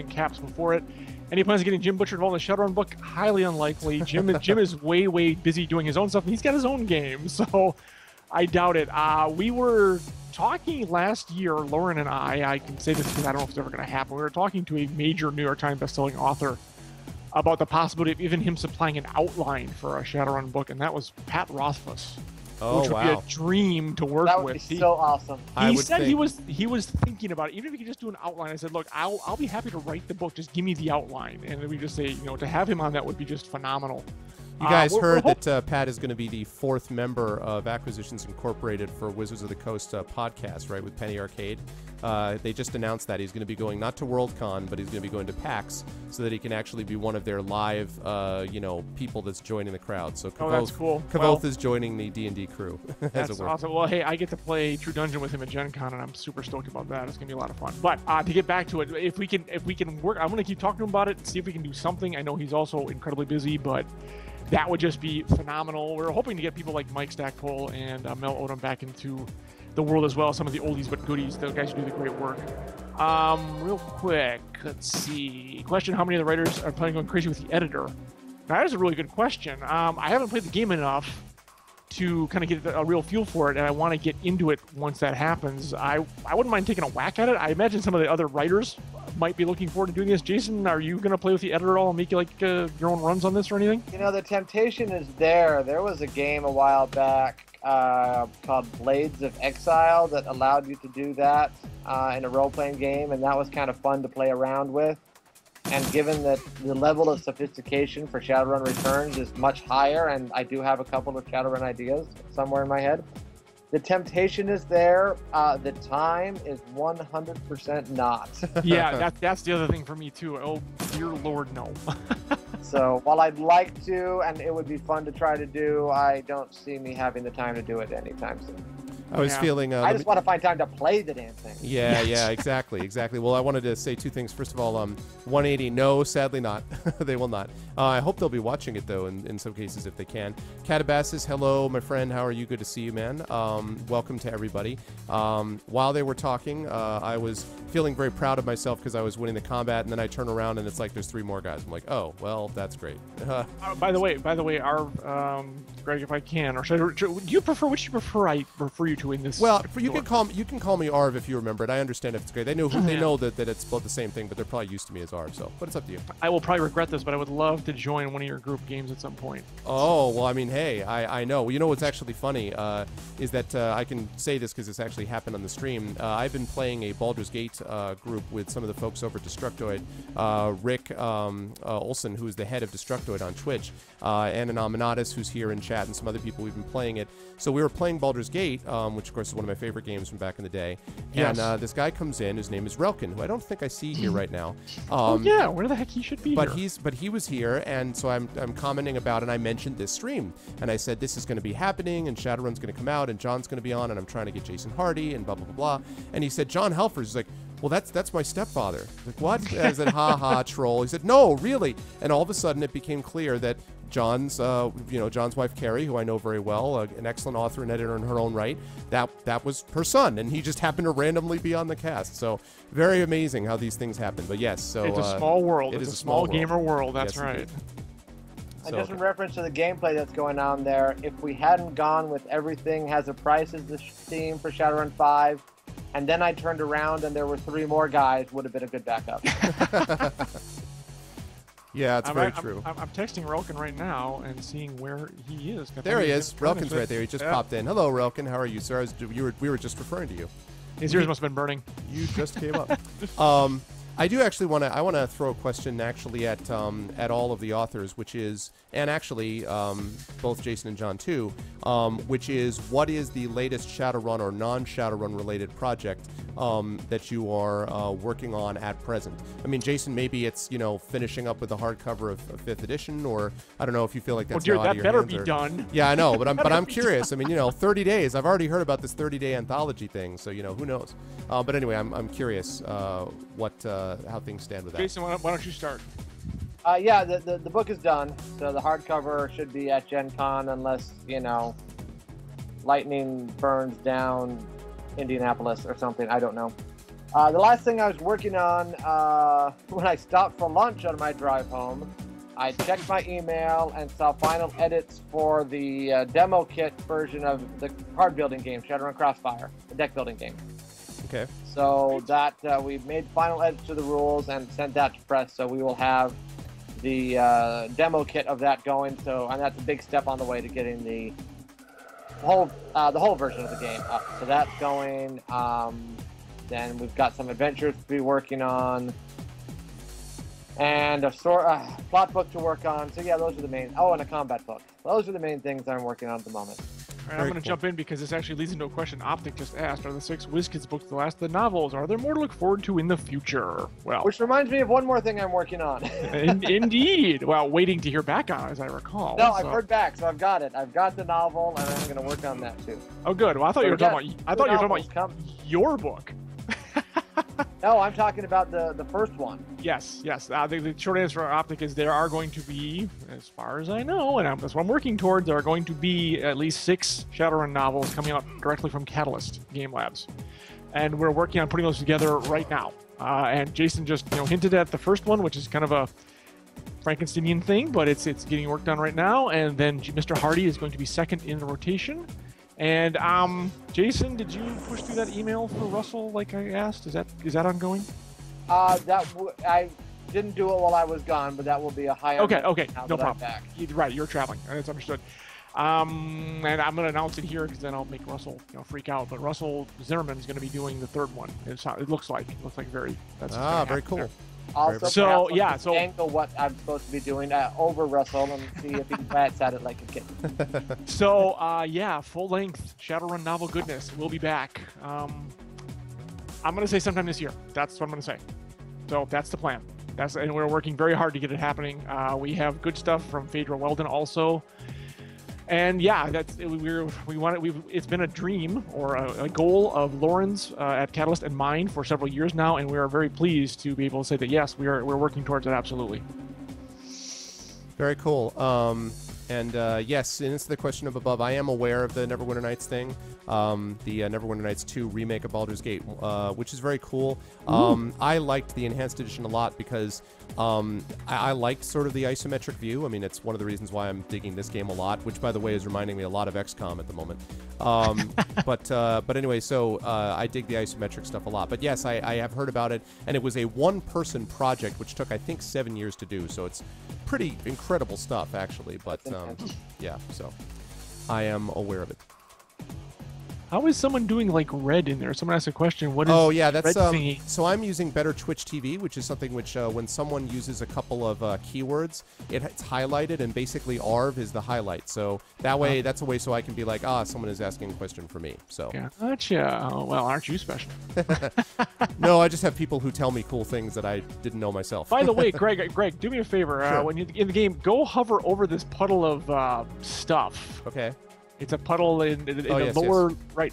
in caps before it. Any plans of getting Jim Butcher involved in the Shadowrun book? Highly unlikely. Jim is way busy doing his own stuff, and he's got his own game, so I doubt it. We were talking last year, Lauren and I can say this because I don't know if it's ever going to happen. We were talking to a major New York Times bestselling author about the possibility of even him supplying an outline for a Shadowrun book, and that was Pat Rothfuss. Oh, which would be a dream to work with. That would be so awesome. He said he was thinking about it. Even if he could just do an outline, I said, look, I'll be happy to write the book. Just give me the outline, and then we just say, to have him on that would be just phenomenal. You guys heard that Pat is going to be the 4th member of Acquisitions Incorporated for Wizards of the Coast podcast, right, with Penny Arcade. They just announced that he's going to be going not to Worldcon, but he's going to be going to PAX so that he can actually be one of their live, people that's joining the crowd. So Kavoth, that's cool. Kavoth is joining the D&D crew. That's awesome. Well, hey, I get to play True Dungeon with him at Gen Con, and I'm super stoked about that. It's going to be a lot of fun. But to get back to it, if we can work, I'm going to keep talking to him about it and see if we can do something. I know he's also incredibly busy, but that would just be phenomenal. We're hoping to get people like Mike Stackpole and Mel Odom back into the world as well. Some of the oldies but goodies, the guys who do the great work. Real quick, let's see. Question: how many of the writers are planning on going crazy with the editor? Now, that is a really good question. I haven't played the game enough to kind of get a real feel for it, and I want to get into it once that happens. I wouldn't mind taking a whack at it. I imagine some of the other writers might be looking forward to doing this. Jason, are you going to play with the editor at all and make your own runs on this or anything? The temptation is there. There was a game a while back called Blades of Exile that allowed you to do that in a role-playing game, and that was kind of fun to play around with. And given that the level of sophistication for Shadowrun Returns is much higher, and I do have a couple of Shadowrun ideas somewhere in my head, the temptation is there. The time is 100% not. Yeah, that's the other thing for me too. Oh, dear Lord, no. So while I'd like to, and it would be fun to try to do, I don't see me having the time to do it anytime soon. I was feeling... I just want to find time to play the damn thing. Yeah, exactly. Well, I wanted to say 2 things. First of all, 180, no, sadly not. They will not. I hope they'll be watching it, though, in some cases, if they can. Catabasis, hello, my friend. How are you? Good to see you, man. Welcome to everybody. While they were talking, I was feeling very proud of myself because I was winning the combat, and then I turn around, and it's like there's 3 more guys. I'm like, oh, well, that's great. By the way, our Greg, if I can, or do you prefer? Which do you prefer? I refer you to in this. Well, you can call me Arv if you remember it. I understand if it's great. They know that it's both the same thing, but they're probably used to me as Arv. So, but it's up to you. I will probably regret this, but I would love to join one of your group games at some point. Oh well, I mean, hey, I know. Well, you know what's actually funny is that I can say this because it's actually happened on the stream. I've been playing a Baldur's Gate group with some of the folks over at Destructoid, Rick Olson, who's the head of Destructoid on Twitch, and Anominatus, who's here in chat, and some other people. We've been playing it. So we were playing Baldur's Gate, which of course is one of my favorite games from back in the day. Yes. And this guy comes in. His name is Relkin, who I don't think I see here right now. Oh yeah, where the heck he should be? But he was here, and so I'm commenting about, and I mentioned this stream, and I said this is going to be happening, and Shadowrun's going to come out, and John's going to be on, and I'm trying to get Jason Hardy, and blah blah blah blah. And he said John Helfers. He's like, well, that's my stepfather. Like, what? And I said, ha ha, troll. He said, no, really. And all of a sudden, it became clear that John's wife Carrie, who I know very well, an excellent author and editor in her own right, that was her son, and he just happened to randomly be on the cast. So very amazing how these things happen. But yes, so it's a small world. It's a small gamer world. That's yes, right. Indeed. And just in reference to the gameplay that's going on there, if we hadn't gone with everything has a price as the theme for Shadowrun 5, and then I turned around and there were 3 more guys, would have been a good backup. Yeah, it's very true. I'm texting Relkin right now and seeing where he is. There he is. Relkin's right there. He just popped in. Hello, Relkin. How are you, sir? We were just referring to you. His ears must have been burning. You just came up. I do actually want to throw a question actually at all of the authors, which is, and actually both Jason and John too, which is, what is the latest Shadowrun or non-Shadowrun related project that you are working on at present? I mean, Jason, maybe it's finishing up with the hardcover of 5th edition, or I don't know if you feel like that's now out of your hands. That better be done. Yeah, I know, but I'm curious. I mean, 30 days. I've already heard about this 30-day anthology thing, so who knows? But anyway, I'm curious how things stand with that. Jason, why don't you start? Yeah, the book is done, so the hardcover should be at Gen Con unless, lightning burns down Indianapolis or something. I don't know. The last thing I was working on when I stopped for lunch on my drive home, I checked my email and saw final edits for the demo kit version of the card building game, Shadowrun Crossfire, the deck building game. Okay. So that we made final edits to the rules and sent that to press. So we will have the demo kit of that going. So, and that's a big step on the way to getting the whole version of the game up. So that's going. Then we've got some adventures to be working on, and a plot book to work on. So yeah, those are the main. Oh, and a combat book. Those are the main things I'm working on at the moment. All right, I'm going to jump in because this actually leads into a question Optic just asked. Are the 6 WizKids books the last of the novels? Are there more to look forward to in the future? Well, which reminds me of one more thing I'm working on. Indeed. Well, waiting to hear back on, as I recall. No, I've heard back, so I've got it. I've got the novel, and I'm going to work on that too. Oh, good. Well, I thought you were talking about your book. No, I'm talking about the first one. Yes. The short answer for Optic is there are going to be, as far as I know, and that's what I'm working towards, there are going to be at least 6 Shadowrun novels coming out directly from Catalyst Game Labs. And we're working on putting those together right now. And Jason just hinted at the first one, which is kind of a Frankensteinian thing, but it's getting worked on right now. And then Mr. Hardy is going to be second in the rotation. And Jason, did you push through that email for Russell like I asked? Is that ongoing? I didn't do it while I was gone, but that will be a high. Okay, no problem. Right, you're traveling. That's understood. And I'm going to announce it here because then I'll make Russell freak out. But Russell Zimmerman is going to be doing the third one. It looks like very. That's very cool. There. Also, so angle what I'm supposed to be doing over Russell and see if he bats at it like a kid. So full length Shadowrun novel goodness. We'll be back. I'm gonna say sometime this year. That's what I'm gonna say. So that's the plan. And we're working very hard to get it happening. We have good stuff from Phaedra Weldon also. And yeah, it's been a dream or a goal of Lauren's at Catalyst and mine for several years now, and we are very pleased to be able to say that yes, we're working towards it absolutely. Very cool. Yes, and it's the question of above. I am aware of the Neverwinter Nights thing, the Neverwinter Nights 2 remake of Baldur's Gate, which is very cool. I liked the Enhanced Edition a lot because I liked sort of the isometric view. I mean, it's one of the reasons why I'm digging this game a lot, which, by the way, is reminding me a lot of XCOM at the moment. But anyway, so I dig the isometric stuff a lot. But yes, I have heard about it, and it was a one-person project, which took, I think, 7 years to do. So it's pretty incredible stuff, actually. But yeah, so I am aware of it. How is someone doing like red in there? Someone asked a question. What is? Oh yeah, that's red thingy? So I'm using Better Twitch TV, which is something which when someone uses a couple of keywords, it's highlighted, and basically ARV is the highlight. So that way, that's a way so I can be like, someone is asking a question for me. So gotcha. Oh, well, aren't you special? No, I just have people who tell me cool things that I didn't know myself. By the way, Greg, do me a favor. Sure. When you're in the game, go hover over this puddle of stuff. Okay. It's a puddle in the lower right.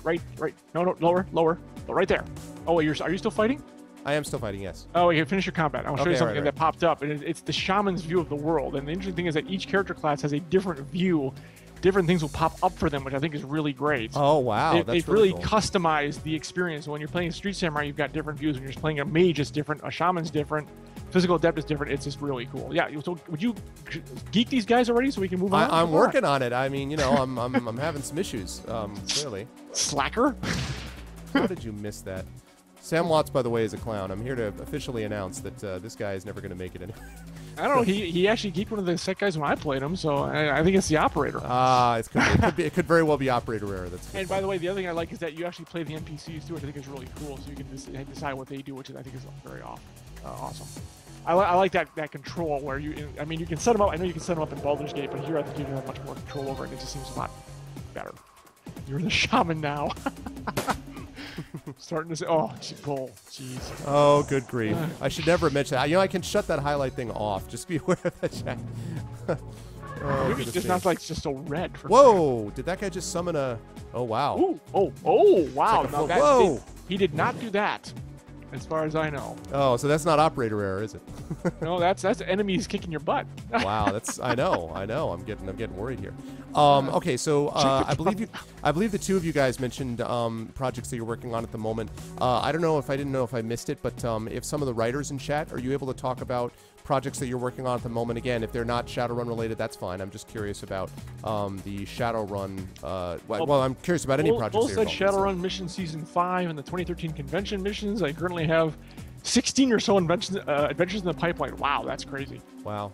No, lower. Right there. Oh, are you still fighting? I am still fighting, yes. Oh, you can finish your combat. I want to show you something right. that popped up, and it's the shaman's view of the world. And the interesting thing is that each character class has a different view. Different things will pop up for them, which I think is really great. Oh, wow. They've really cool. Customized the experience. When you're playing Street Samurai, you've got different views. When you're playing a mage, it's different. A shaman's different. Physical adept is different. It's just really cool. Yeah. So would you geek these guys already so we can move on? I'm working on it. I mean, I'm having some issues. Clearly. Slacker. How did you miss that? Sam Watts, by the way, is a clown. I'm here to officially announce that this guy is never going to make it anyway. I don't know. He actually geeked one of the set guys when I played him, so I think it's the operator. It could very well be operator error. That's and by the way, the other thing I like is that you actually play the NPCs too, which I think is really cool. So you can decide what they do, which I think is very awesome. I like that control where you can set them up. I know you can set them up in Baldur's Gate, but here I think you can have much more control over it. It just seems a lot better. You're the shaman now. Starting to say, goal. Jeez. Oh, good grief. I should never mention that. I can shut that highlight thing off. Just be aware of that, chat. Maybe it's just not like it's just so red. Whoa! Did that guy just summon a... Oh, wow. Ooh. Oh, wow. Whoa! He did not do that. as far as I know. Oh, so that's not operator error, is it? No, that's enemies kicking your butt. Wow, I know. I'm getting worried here. Okay, so I believe the two of you guys mentioned projects that you're working on at the moment. I didn't know if I missed it, but if some of the writers in chat, are you able to talk about projects that you're working on at the moment? Again, if they're not Shadowrun related, that's fine. I'm just curious about the Shadowrun. Well, I'm curious about any projects. Both said Shadowrun Mission Season 5 and the 2013 convention missions. I currently have 16 or so adventures in the pipeline. Wow, that's crazy. Wow.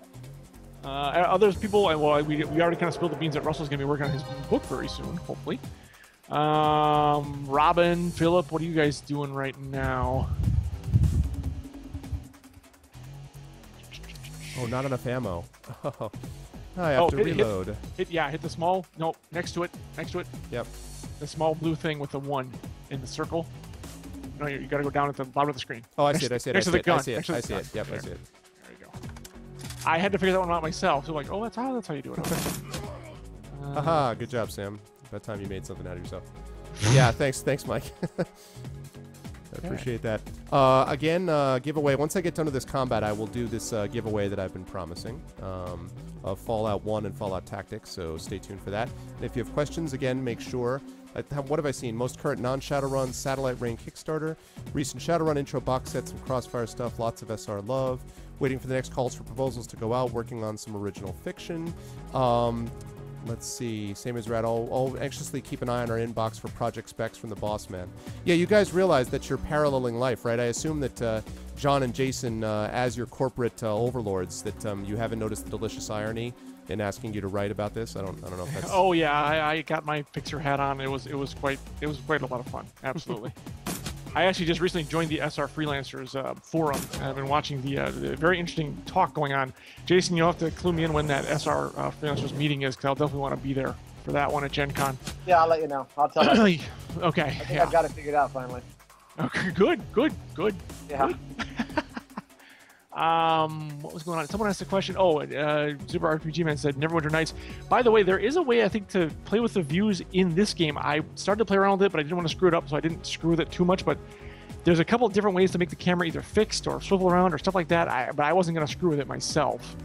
Others people, well, we already kind of spilled the beans that Russell's going to be working on his book very soon, hopefully. Robin, Philip, what are you guys doing right now? Oh, not enough ammo. Oh, I have to reload. Hit the small. No, next to it. Yep. The small blue thing with the 1 in the circle. No, you got to go down at the bottom of the screen. Oh, I see it. Next to the gun. I see it. Yep, I see it. There you go. I had to figure that one out myself. So like, oh, that's how you do it. Okay. Haha, good job, Sam. About time you made something out of yourself. Yeah, thanks, Mike. I appreciate that. Again, giveaway. Once I get done with this combat, I will do this giveaway that I've been promising of Fallout 1 and Fallout Tactics, so stay tuned for that. And if you have questions, again, make sure... what have I seen? Most current non-Shadowrun Satellite Rain Kickstarter, recent Shadowrun intro box sets, some Crossfire stuff, lots of SR love, waiting for the next calls for proposals to go out, working on some original fiction. Let's see, same as Rad, I'll anxiously keep an eye on our inbox for project specs from the boss man. Yeah, you guys realize that you're paralleling life, right? I assume that John and Jason, as your corporate overlords, that you haven't noticed the delicious irony in asking you to write about this. I don't know if that's... Oh yeah, I got my fixer hat on. It was quite a lot of fun. Absolutely. I actually just recently joined the SR Freelancers forum, and I've been watching the very interesting talk going on. Jason, you'll have to clue me in when that SR Freelancers meeting is, because I'll definitely want to be there for that one at Gen Con. Yeah, I'll let you know. I'll tell you. Okay. I think I've got it figured out finally. Okay, good. Yeah. Good. What was going on? Someone asked a question. Oh, Super RPG Man said Neverwinter Nights. By the way, there is a way, I think, to play with the views in this game. I started to play around with it, but I didn't want to screw it up, so I didn't screw with it too much. But there's a couple different ways to make the camera either fixed or swivel around or stuff like that. But I wasn't going to screw with it myself.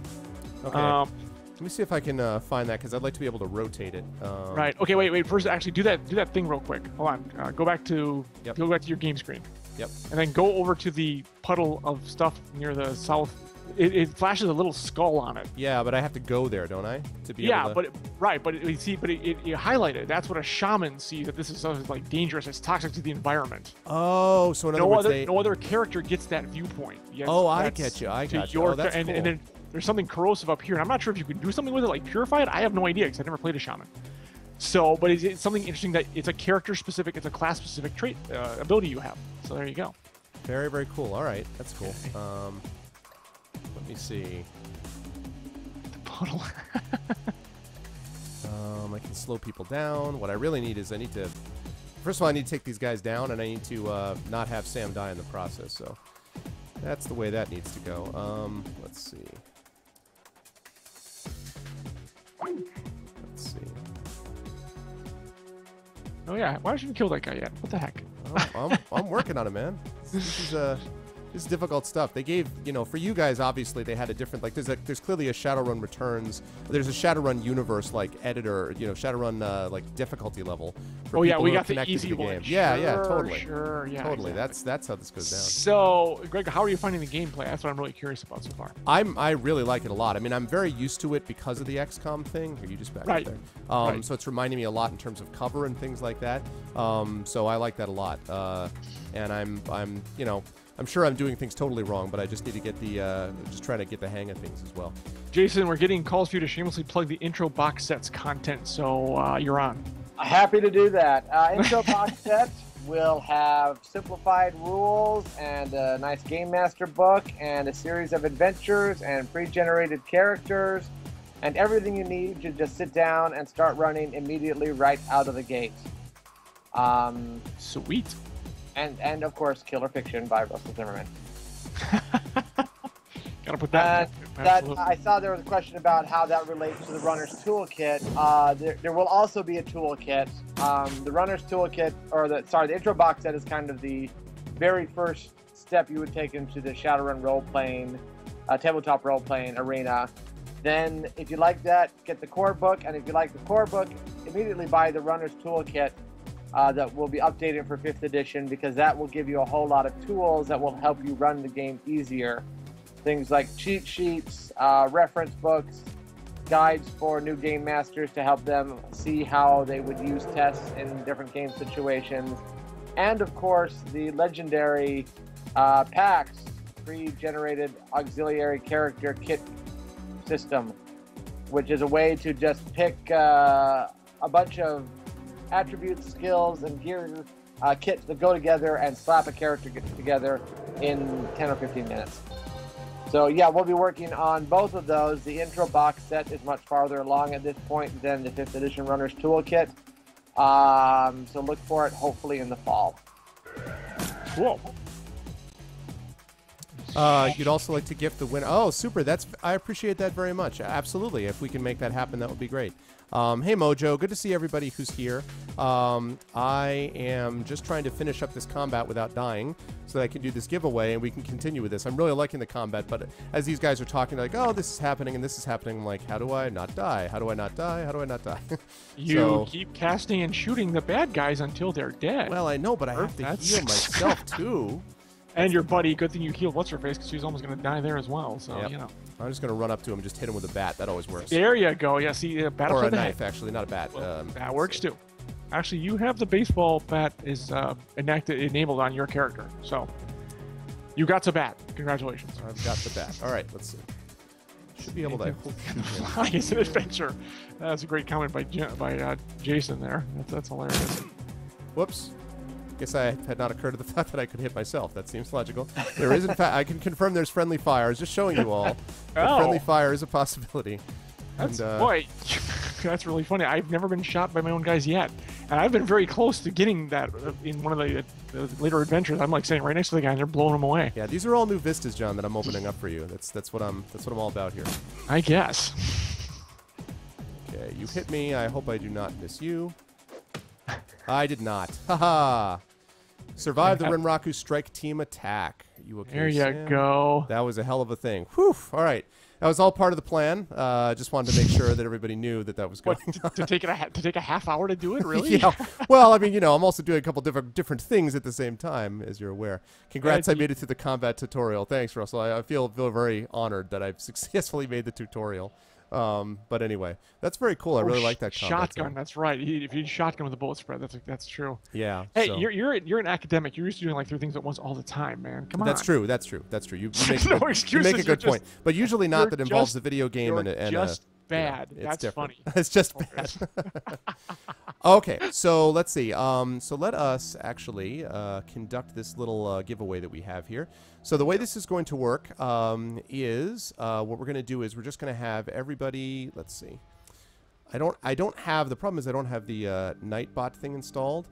Okay. Let me see if I can find that, because I'd like to be able to rotate it. Right. Okay. Wait. First, actually, do that thing real quick. Hold on. Go back to your game screen. Yep. And then go over to the puddle of stuff near the south. It flashes a little skull on it. Yeah, but I have to go there, don't I? To be able to... but it highlighted. That's what a shaman sees, that this is something like dangerous. It's toxic to the environment. Oh, so in other words, no other character gets that viewpoint. Yes, I get you. I got you. That's cool. And then there's something corrosive up here, and I'm not sure if you can do something with it, like purify it. I have no idea, because I never played a shaman. So, but it's something interesting that it's a character-specific, it's a class-specific trait ability you have. So there you go. Very, very cool. All right, that's cool. Let me see. The puddle. I can slow people down. What I really need is first of all, I need to take these guys down, and I need to not have Sam die in the process. So that's the way that needs to go. Let's see. Oh yeah, why didn't you kill that guy yet? What the heck? Oh, I'm working on it, man. This is difficult stuff. They gave, for you guys, obviously they had a different, like there's clearly a Shadowrun Returns. There's a Shadowrun universe like editor, Shadowrun like difficulty level. For we got the connected easy to the one. game. Yeah, totally. Sure, yeah, totally. Exactly. That's how this goes down. So, Greg, how are you finding the gameplay? That's what I'm really curious about so far. I really like it a lot. I mean, I'm very used to it because of the XCOM thing. Are you just back up there? Right. So it's reminding me a lot in terms of cover and things like that. So I like that a lot. And I'm sure I'm doing things totally wrong, but I just need to just trying to get the hang of things as well. Jason, we're getting calls for you to shamelessly plug the intro box sets content, so you're on. Happy to do that. Intro box sets will have simplified rules and a nice game master book and a series of adventures and pre-generated characters and everything you need to just sit down and start running immediately right out of the gate. Sweet. And of course, Killer Fiction by Russell Zimmerman. Gotta put that. I saw there was a question about how that relates to the Runner's Toolkit. There will also be a toolkit. The Runner's Toolkit, the intro box set is kind of the very first step, you would take into the Shadowrun role-playing, tabletop role-playing arena. Then, if you like that, get the core book, and if you like the core book, immediately buy the Runner's Toolkit that will be updated for 5th edition, because that will give you a whole lot of tools that will help you run the game easier. Things like cheat sheets, reference books, guides for new game masters to help them see how they would use tests in different game situations, and of course the legendary packs, pre-generated auxiliary character kit system, which is a way to just pick a bunch of attributes, skills, and gear kits that go together and slap a character together in 10 or 15 minutes. So yeah, we'll be working on both of those. The intro box set is much farther along at this point than the 5th edition Runner's Toolkit. So look for it hopefully in the fall. Cool. You'd also like to gift the winner. Oh, super. I appreciate that very much. Absolutely. If we can make that happen, that would be great. Hey, Mojo. Good to see everybody who's here. I am just trying to finish up this combat without dying so that I can do this giveaway and we can continue with this. I'm really liking the combat, but as these guys are talking, they're like, oh, this is happening and this is happening. I'm like, how do I not die? How do I not die? How do I not die? You keep casting and shooting the bad guys until they're dead. Well, I know, but I have to heal myself, too. And your buddy, good thing you healed What's-Her-Face, because she's almost going to die there as well, so, yep. you know. I'm just going to run up to him and just hit him with a bat. That always works. There you go. Yeah, see, battle or for a the knife, head. actually, not a bat. Well, that works, too. Actually, you have the baseball bat is enabled on your character, so you got the bat. Congratulations. I've got the bat. All right, let's see. Should be able to shoot him. Why is an adventure? That's a great comment by Jason there. That's hilarious. Whoops. Guess I had not occurred to the thought that I could hit myself. That seems logical. There is, in fact, I can confirm there's friendly fire. I was just showing you all that friendly fire is a possibility. That's, boy, that's really funny. I've never been shot by my own guys yet. And I've been very close to getting that in one of the later adventures. I'm like sitting right next to the guy and they're blowing him away. Yeah, these are all new vistas, John, that I'm opening up for you. That's what I'm all about here. I guess. Okay, you hit me. I hope I do not miss you. I did not. Haha. Survive the Renraku strike team attack. You okay, there you Sam? go. That was a hell of a thing. Whew. All right. That was all part of the plan. Just wanted to make sure that everybody knew that was going on. To take a half hour to do it, really? Yeah. Well, I mean, you know, I'm also doing a couple different things at the same time, as you're aware. Congrats, I made it to the combat tutorial. Thanks, Russell. I feel very honored that I've successfully made the tutorial. But anyway, that's very cool. I really like that combat. Shotgun, zone. That's right. If you shotgun with a bullet spread, that's true. Yeah. Hey, so. you're an academic. You're used to doing like 3 things at once all the time, man. Come on. That's true. You make, no you make a good point. But usually not that involves just, the video game and just bad. Yeah, that's different. funny. It's just bad. Okay, so let's see. So let us actually conduct this little giveaway that we have here. So the way this is going to work is what we're going to do is we're just going to have everybody. Let's see. I don't have the problem is I don't have the Nightbot thing installed.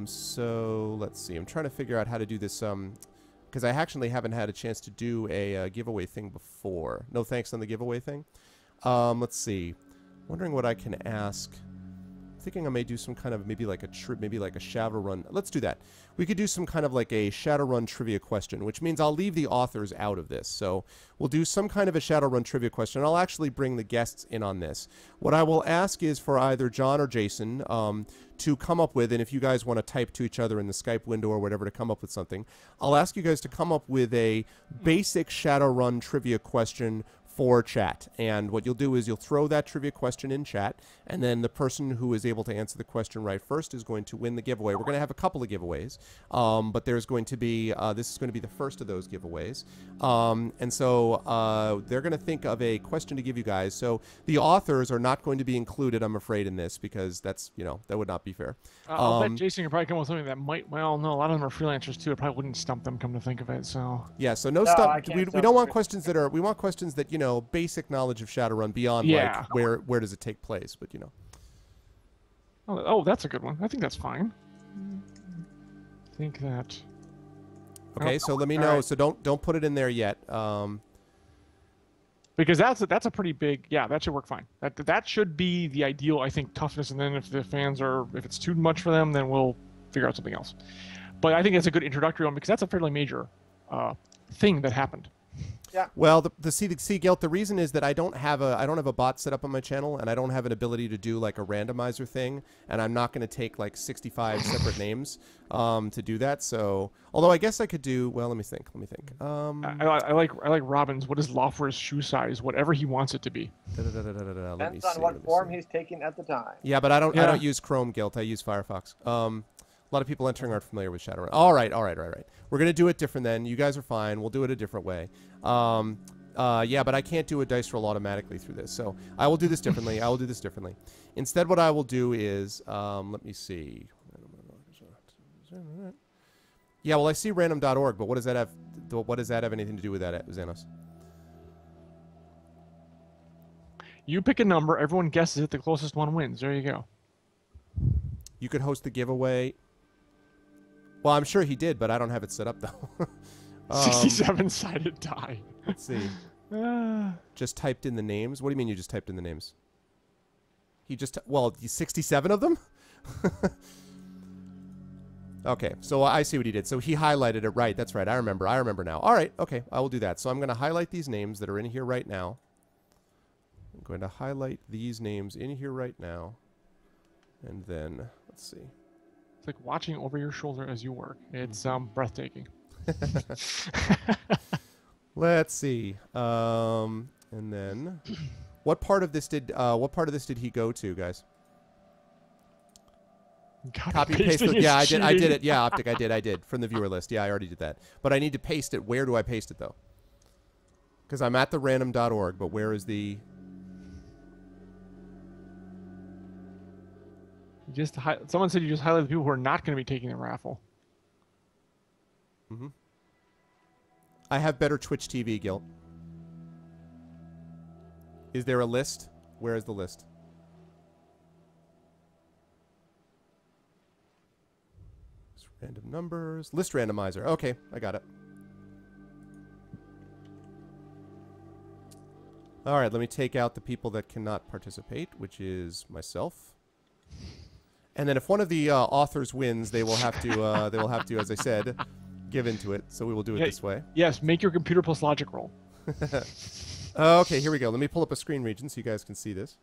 So let's see. I'm trying to figure out how to do this. Because I actually haven't had a chance to do a giveaway thing before. No thanks on the giveaway thing. Let's see. Wondering what I can ask. Thinking I may do some kind of maybe like a Shadowrun. Let's do that. We could do some kind of like a Shadowrun trivia question, which means I'll leave the authors out of this. So we'll do some kind of a Shadowrun trivia question. I'll actually bring the guests in on this. What I will ask is for either John or Jason to come up with, and if you guys want to type to each other in the Skype window or whatever to come up with something, I'll ask you guys to come up with a basic Shadowrun trivia question for chat. And what you'll do is you'll throw that trivia question in chat, and then the person who is able to answer the question right first is going to win the giveaway. We're going to have a couple of giveaways, but there's going to be, this is going to be the first of those giveaways. And so they're going to think of a question to give you guys. So the authors are not going to be included, I'm afraid, in this, because that's, you know, that would not be fair. I'll bet Jason can probably come up with something that might, well, no, a lot of them are freelancers too. It probably wouldn't stump them, come to think of it, so. Yeah, so no stuff. We don't want questions that are, we want questions that, you know, basic knowledge of Shadowrun beyond like where does it take place, but you know. Oh, that's a good one. I think that's fine. I think that. Okay, so let me know. Right. So don't put it in there yet. Because that's a pretty big, yeah, that should work fine. That should be the ideal, I think, toughness, and then if the fans are, if it's too much for them, then we'll figure out something else. But I think that's a good introductory one because that's a fairly major thing that happened. Yeah. Well, the Guilt, the reason is that I don't have a bot set up on my channel, and I don't have an ability to do like a randomizer thing, and I'm not going to take like 65 separate names to do that. So, although I guess I could do. Well, let me think. I like Robin's. What is Lawfer's shoe size? Whatever he wants it to be. Depends on what form he's taking at the time. Yeah, but I don't use Chrome Guilt. I use Firefox. A lot of people entering aren't familiar with Shadowrun. All right. We're going to do it different then. You guys are fine. We'll do it a different way. Yeah, but I can't do a dice roll automatically through this. So I will do this differently. Instead, what I will do is, let me see. Yeah, well, I see random.org, but what does that have anything to do with that, Xanos? You pick a number. Everyone guesses it. The closest one wins. There you go. You could host the giveaway. Well, I'm sure he did, but I don't have it set up, though. 67-sided die. Let's see. Just typed in the names? What do you mean you just typed in the names? He just... Well, 67 of them? Okay, so I see what he did. So he highlighted it right. That's right. I remember now. All right, okay. I will do that. So I'm going to highlight these names that are in here right now. I'm going to highlight these names in here right now. And then, let's see. It's like watching over your shoulder as you work. It's breathtaking. Let's see. And then, what part of this did he go to, guys? Copy paste. Yeah, I did it. Yeah, Optic, I did from the viewer list. Yeah, I already did that. But I need to paste it. Where do I paste it though? Because I'm at the random.org, but where is the? Someone said you just highlighted the people who are not going to be taking the raffle. Mm-hmm. I have better Twitch TV, Guilt. Is there a list? Where is the list? Random numbers. List randomizer. Okay, I got it. All right, let me take out the people that cannot participate, which is myself. And then if one of the authors wins, they will have to, as I said, give into it. So we will do it this way. Yes, make your computer plus logic roll. Okay, here we go. Let me pull up a screen region so you guys can see this.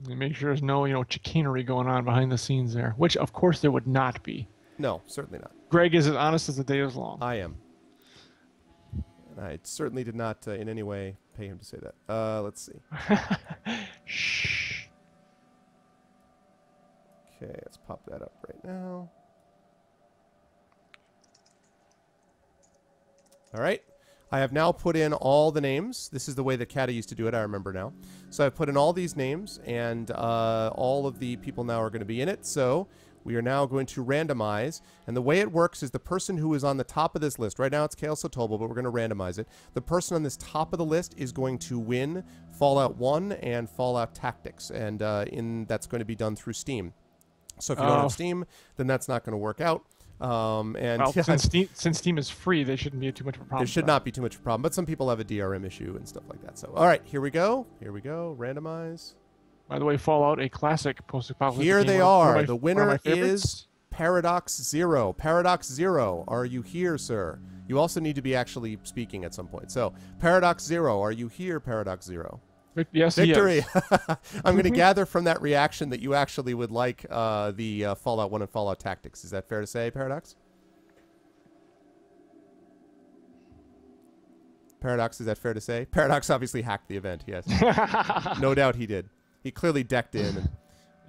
And make sure there's no, chicanery going on behind the scenes there, which of course there would not be. No, certainly not. Greg is as honest as the day is long. I am. And I certainly did not in any way pay him to say that. Let's see. Shh. Okay, let's pop that up right now. All right. I have now put in all the names. This is the way that Kata used to do it, I remember now. So I've put in all these names, and all of the people now are going to be in it. So we are now going to randomize. And the way it works is the person who is on the top of this list, right now it's Kale Sotobo, but we're going to randomize it. The person on this top of the list is going to win Fallout 1 and Fallout Tactics, and that's going to be done through Steam. So if you don't have Steam, then that's not going to work out. Since Steam is free, they shouldn't be too much of a problem. There should not be too much of a problem, but some people have a DRM issue and stuff like that. So, all right, here we go. Randomize. By the way, Fallout, a classic post-apocalyptic Here game. they are. The winner is Paradox Zero. Paradox Zero, are you here, sir? You also need to be actually speaking at some point. So, Paradox Zero, are you here, Paradox Zero? Yes, victory. I'm going to gather from that reaction that you actually would like the Fallout 1 and Fallout Tactics. Is that fair to say, Paradox? Paradox, is that fair to say? Paradox obviously hacked the event, yes. No doubt he did. He clearly decked in. And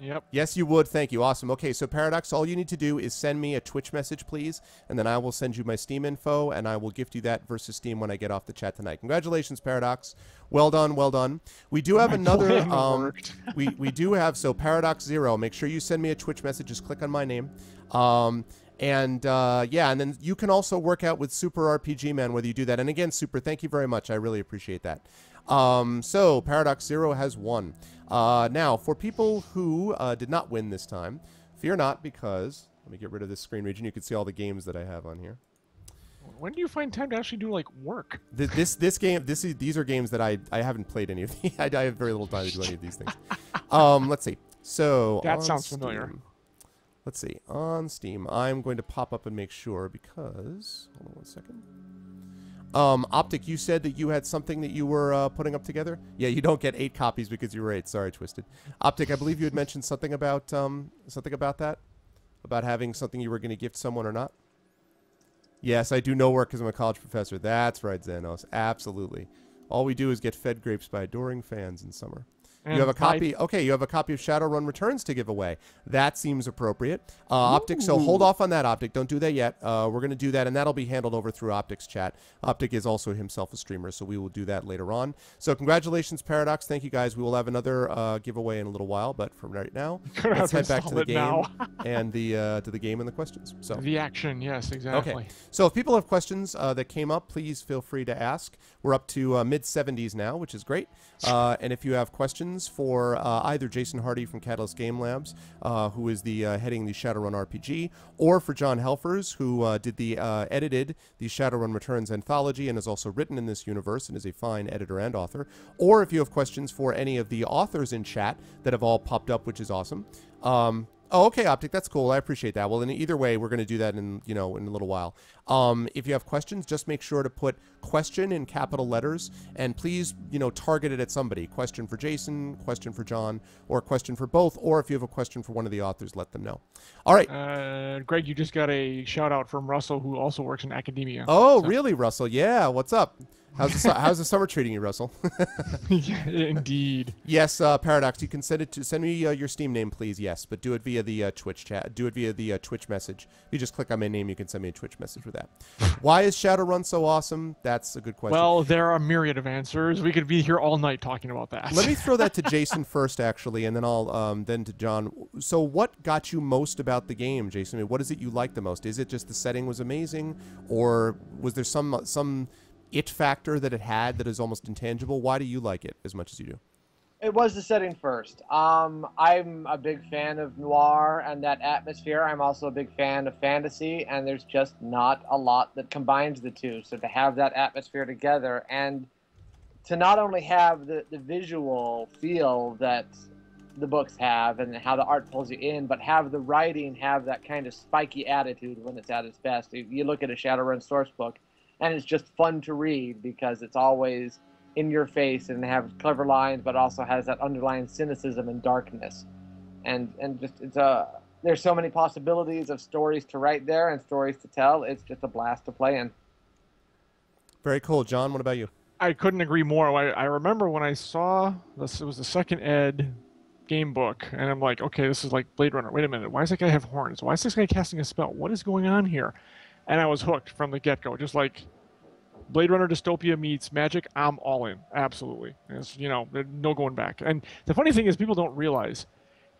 yep. Yes, you would. Thank you. Awesome. Okay, so Paradox, all you need to do is send me a Twitch message, please, and then I will send you my Steam info, and I will gift you that versus Steam when I get off the chat tonight. Congratulations, Paradox. Well done, well done. We do have another... we do have... So, Paradox Zero, make sure you send me a Twitch message. Just click on my name. Yeah, and then you can also work out with Super RPG Man, whether you do that. And again, Super, thank you very much. I really appreciate that. So, Paradox Zero has won. Now, for people who did not win this time, fear not, because... Let me get rid of this screen region. You can see all the games that I have on here. When do you find time to actually do, like, work? These are games that I haven't played any of these. I have very little time to do any of these things. Let's see. So... That sounds familiar. Let's see. On Steam, I'm going to pop up and make sure because... Hold on 1 second. Optic, you said that you had something that you were putting up together? Yeah, you don't get 8 copies because you were 8. Sorry, Twisted. Optic, I believe you had mentioned something about that? About having something you were going to gift someone or not? Yes, I do no work because I'm a college professor. That's right, Xanos. Absolutely. All we do is get fed grapes by adoring fans in summer. You have a copy. Okay, you have a copy of Shadowrun Returns to give away. That seems appropriate. Optic, so hold off on that, Optic. Don't do that yet. We're going to do that, and that'll be handled over through Optic's chat. Optic is also himself a streamer, so we will do that later on. So congratulations, Paradox. Thank you, guys. We will have another giveaway in a little while, but from right now, let's head back to the game and to the game and the questions. So the action, yes, exactly. Okay. So if people have questions that came up, please feel free to ask. We're up to mid-70s now, which is great. And if you have questions for either Jason Hardy from Catalyst Game Labs, who is the heading the Shadowrun RPG, or for John Helfers, who edited the Shadowrun Returns anthology and has also written in this universe and is a fine editor and author, or if you have questions for any of the authors in chat that have all popped up, which is awesome. Oh, okay, Optic. That's cool. I appreciate that. Well, in either way, we're going to do that in in a little while. If you have questions, just make sure to put question in capital letters, and please, target it at somebody. Question for Jason, question for John, or question for both. Or if you have a question for one of the authors, let them know. All right. Greg, you just got a shout out from Russell, who also works in academia. Oh, really, Russell? Yeah. What's up? How's the summer treating you, Russell? Yeah, indeed. Yes, Paradox. You can send me your Steam name, please. Yes, but do it via the Twitch chat. Do it via the Twitch message. You just click on my name. You can send me a Twitch message with that. Why is Shadowrun so awesome? That's a good question. Well, there are a myriad of answers. We could be here all night talking about that. Let me throw that to Jason first, actually, and then I'll then to John. So, what got you most about the game, Jason? I mean, what is it you like the most? Is it just the setting was amazing, or was there some it factor that it had that is almost intangible? Why do you like it as much as you do? It was the setting first. I'm a big fan of noir and that atmosphere. I'm also a big fan of fantasy, and there's just not a lot that combines the two. So to have that atmosphere together and to not only have the visual feel that the books have and how the art pulls you in, but have the writing have that kind of spiky attitude when it's at its best. You look at a Shadowrun source book, and it's just fun to read because it's always in your face and have clever lines, but also has that underlying cynicism and darkness. And just there's so many possibilities of stories to write there and stories to tell. It's just a blast to play in. Very cool. John, what about you? I couldn't agree more. I remember when I saw this, it was the second ed game book, and I'm like, okay, this is like Blade Runner. Wait a minute. Why does that guy have horns? Why is this guy casting a spell? What is going on here? And I was hooked from the get-go. Just like Blade Runner dystopia meets magic, I'm all in. Absolutely. It's, no going back. And the funny thing is people don't realize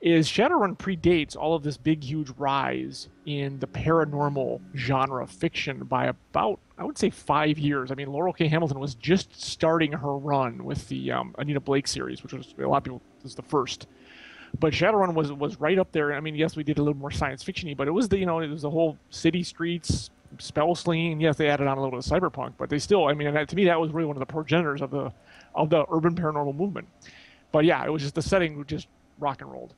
is Shadowrun predates all of this big, huge rise in the paranormal genre fiction by about, I would say, 5 years. I mean, Laurel K. Hamilton was just starting her run with the Anita Blake series, which was, a lot of people, was the first. But Shadowrun was right up there. I mean, yes, we did a little more science fiction-y, but it was it was the whole city streets, spell slinging. Yes, they added on a little bit of cyberpunk, but they still, I mean, to me, that was really one of the progenitors of the urban paranormal movement. But yeah, it was just the setting just rock and rolled.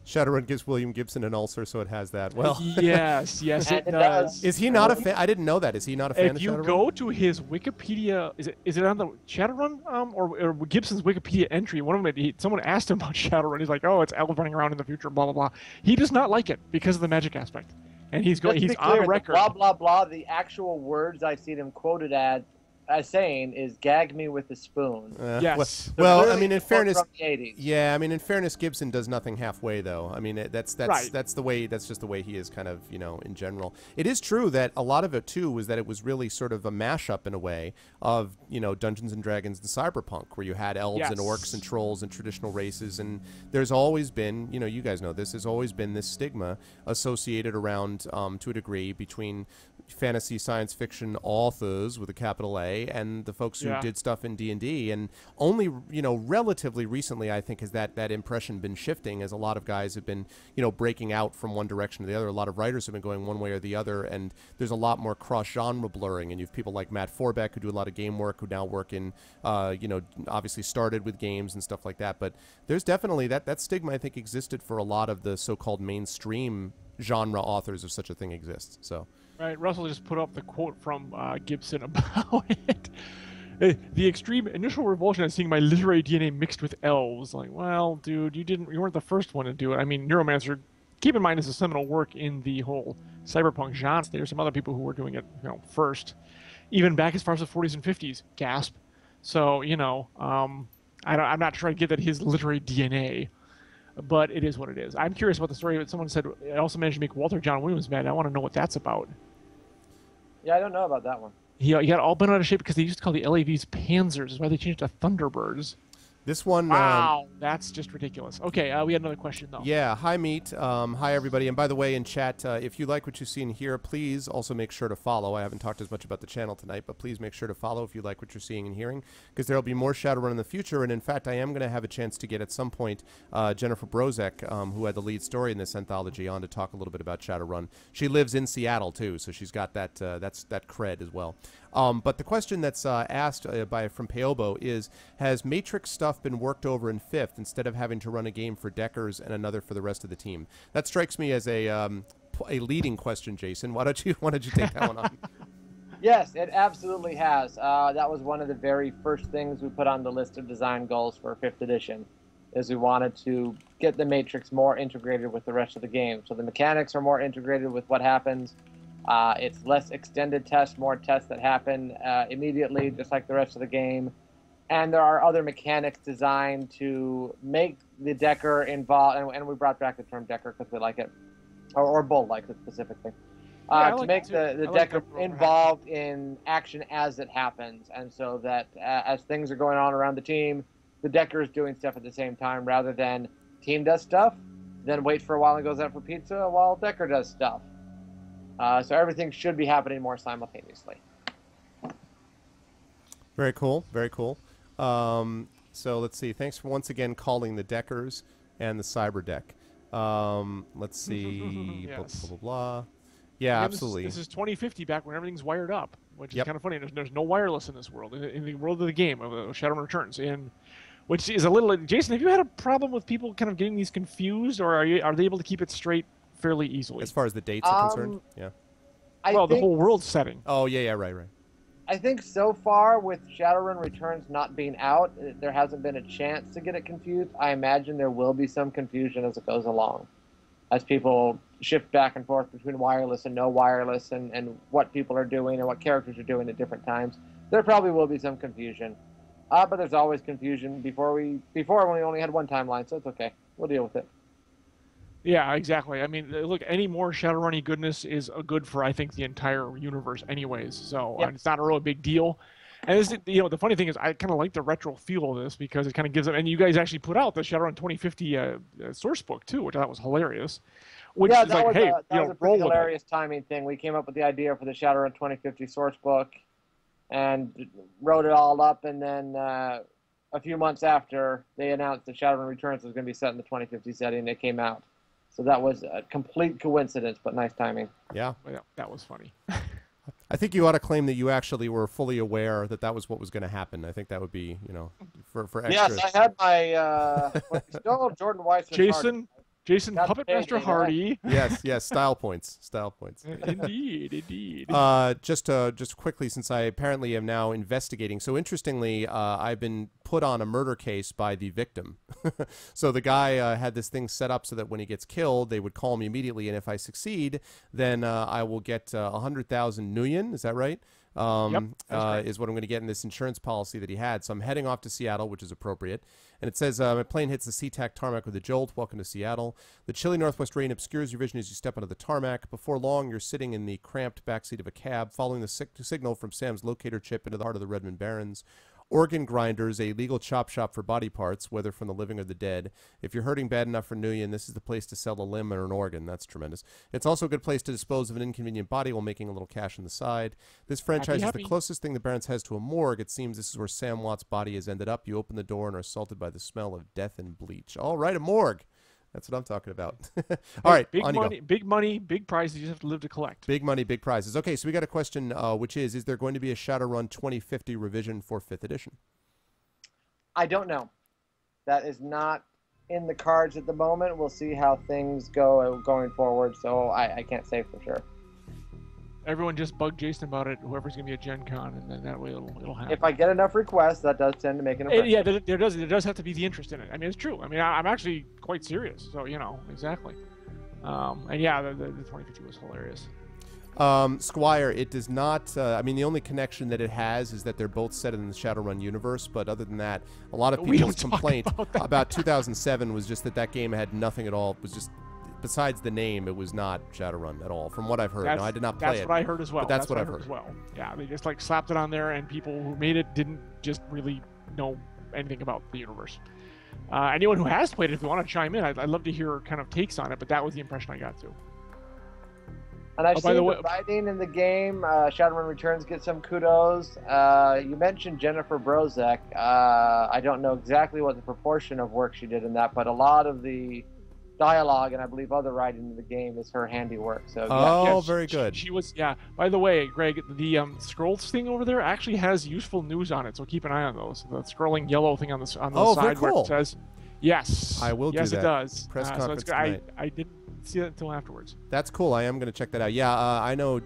Shadowrun gives William Gibson an ulcer, so it has that. Well, yes, it does. Is he not a fan? I didn't know that. Is he not a fan of Shadowrun? If you go to his Wikipedia, is it on the Shadowrun or Gibson's Wikipedia entry? One of them, someone asked him about Shadowrun. He's like, oh, it's L running around in the future, blah blah blah. He does not like it because of the magic aspect, and he's on record. Blah blah blah. The actual words I see him quoted as saying is "gag me with a spoon." Yes. Well, I mean, in fairness, from the 80s. Yeah, I mean, in fairness, Gibson does nothing halfway, though. I mean, that's right. the way. That's just the way he is, kind of, in general. It is true that a lot of it too was that it was really sort of a mashup in a way of Dungeons and Dragons and cyberpunk, where you had elves and orcs and trolls and traditional races, and there's always been, you guys know this, there's always been this stigma associated around, to a degree, between fantasy science fiction authors with a capital A, and the folks who did stuff in D&D. And only, you know, relatively recently, I think, has that impression been shifting, as a lot of guys have been, you know, breaking out from one direction to the other. A lot of writers have been going one way or the other, and there's a lot more cross-genre blurring. And you have people like Matt Forbeck, who do a lot of game work, who now work in, you know, obviously started with games and stuff like that. But there's definitely that stigma, I think, existed for a lot of the so-called mainstream genre authors, if such a thing exists. So. Right, Russell just put up the quote from Gibson about it. The extreme initial revulsion at seeing my literary DNA mixed with elves. Like, well, dude, you weren't the first one to do it. I mean, Neuromancer, keep in mind, is a seminal work in the whole cyberpunk genre. There's some other people who were doing it, you know, first, even back as far as the 40s and 50s. Gasp. So, you know, I'm not trying to get at his literary DNA. But it is what it is. I'm curious about the story. Someone said it also managed to make Walter John Williams mad. I want to know what that's about. Yeah, I don't know about that one. He got all bent out of shape because they used to call the LAVs Panzers. Is why they changed it to Thunderbirds. This one... Wow, that's just ridiculous. Okay, we had another question, though. Yeah, hi, Meat. Hi, everybody. And by the way, in chat, if you like what you see and hear, please also make sure to follow. I haven't talked as much about the channel tonight, but please make sure to follow if you like what you're seeing and hearing, because there will be more Shadowrun in the future. And in fact, I am going to have a chance to get at some point Jennifer Brozek, who had the lead story in this anthology, on to talk a little bit about Shadowrun. She lives in Seattle, too, so she's got that that cred as well. But the question that's asked from Paobo is, has Matrix stuff been worked over in 5th instead of having to run a game for Deckers and another for the rest of the team? That strikes me as a leading question, Jason. Why don't you take that one on? Yes, it absolutely has. That was one of the very first things we put on the list of design goals for 5th edition, is we wanted to get the Matrix more integrated with the rest of the game. So the mechanics are more integrated with what happens. It's less extended tests, more tests that happen immediately, just like the rest of the game. And there are other mechanics designed to make the Decker involved, and we brought back the term Decker because we like it, or Bull likes it specifically, to make the Decker involved in action as it happens. And so that as things are going on around the team, the Decker is doing stuff at the same time, rather than team does stuff, then waits for a while and goes out for pizza while Decker does stuff. So everything should be happening more simultaneously. Very cool. Very cool. So let's see. Thanks for once again calling the Deckers and the Cyber Deck. Let's see. Yes. Blah, blah, blah. Yeah, absolutely. This is 2050, back when everything's wired up, which is kind of funny. There's no wireless in this world, in the world of the game, of Shadowrun Returns. Which is a little... Jason, have you had a problem with people kind of getting these confused, or are they able to keep it straight fairly easily? As far as the dates are concerned? Yeah. The whole world setting. Oh, yeah, right. I think so far, with Shadowrun Returns not being out, there hasn't been a chance to get it confused. I imagine there will be some confusion as it goes along, as people shift back and forth between wireless and no wireless, and what people are doing and what characters are doing at different times. There probably will be some confusion. But there's always confusion before when we only had one timeline, so it's okay. We'll deal with it. Yeah, exactly. I mean, look, any more Shadowrun-y goodness is good for, I think, the entire universe anyways. So it's not a really big deal. And this, the funny thing is, I kind of like the retro feel of this, because it kind of gives them. And you guys actually put out the Shadowrun 2050 source book too, which I thought was hilarious. Which is like, hey, that was a pretty hilarious timing thing. We came up with the idea for the Shadowrun 2050 source book, and wrote it all up, and then a few months after, they announced that Shadowrun Returns was going to be set in the 2050 setting, and it came out. So that was a complete coincidence, but nice timing. Yeah. That was funny. I think you ought to claim that you actually were fully aware that that was what was going to happen. I think that would be, for extra. Yes, I had my still Jordan Weissman. Jason, Puppet Master Hardy. Yes, style points. Indeed. Just quickly, since I apparently am now investigating. So interestingly, I've been put on a murder case by the victim. So the guy had this thing set up so that when he gets killed, they would call me immediately, and if I succeed, then I will get 100,000 nuyen. Is that right? Is what I'm going to get in this insurance policy that he had. So I'm heading off to Seattle, which is appropriate. And it says, my plane hits the SeaTac tarmac with a jolt. Welcome to Seattle. The chilly northwest rain obscures your vision as you step onto the tarmac. Before long, you're sitting in the cramped backseat of a cab, following the signal from Sam's locator chip into the heart of the Redmond Barrens. Organ Grinders, a legal chop shop for body parts, whether from the living or the dead. If you're hurting bad enough for Nuyen, this is the place to sell a limb or an organ. That's tremendous. It's also a good place to dispose of an inconvenient body while making a little cash on the side. This franchise is the closest thing the Barrens has to a morgue. It seems this is where Sam Watt's body has ended up. You open the door and are assaulted by the smell of death and bleach. All right, a morgue. That's what I'm talking about. All right, big money, big prizes. You just have to live to collect. Big money, big prizes. Okay, so we got a question, which is there going to be a Shadowrun 2050 revision for 5th edition? I don't know. That is not in the cards at the moment. We'll see how things go going forward, so I can't say for sure. Everyone just bug Jason about it, whoever's going to be at Gen Con, and then that way it'll happen. If I get enough requests, that does tend to make an impression. Yeah, there does have to be the interest in it. I mean, it's true. I mean, I'm actually quite serious, so, you know, exactly. And yeah, the 2050 was hilarious. Squire, it does not, I mean, the only connection that it has is that they're both set in the Shadowrun universe, but other than that, a lot of people's complaint about 2007 was just that game had nothing at all. It was just, besides the name, it was not Shadowrun at all, from what I've heard. Now, I did not play it. That's what I heard as well. But that's what I've heard as well. Yeah, they just like slapped it on there, and people who made it didn't just really know anything about the universe. Anyone who has played it, if you want to chime in, I'd love to hear kind of takes on it, but that was the impression I got too. And I've seen the writing in the game. Shadowrun Returns get some kudos. You mentioned Jennifer Brozek. I don't know exactly what the proportion of work she did in that, but a lot of the dialogue and I believe other writing in the game is her handiwork. So yeah, very good. She was, yeah. By the way, Greg, the scrolls thing over there actually has useful news on it, so keep an eye on those. The scrolling yellow thing on the side where it says, yes, I will do that. Yes, it does. Press conference so tonight. I didn't see that until afterwards. That's cool. I am going to check that out. Yeah, I know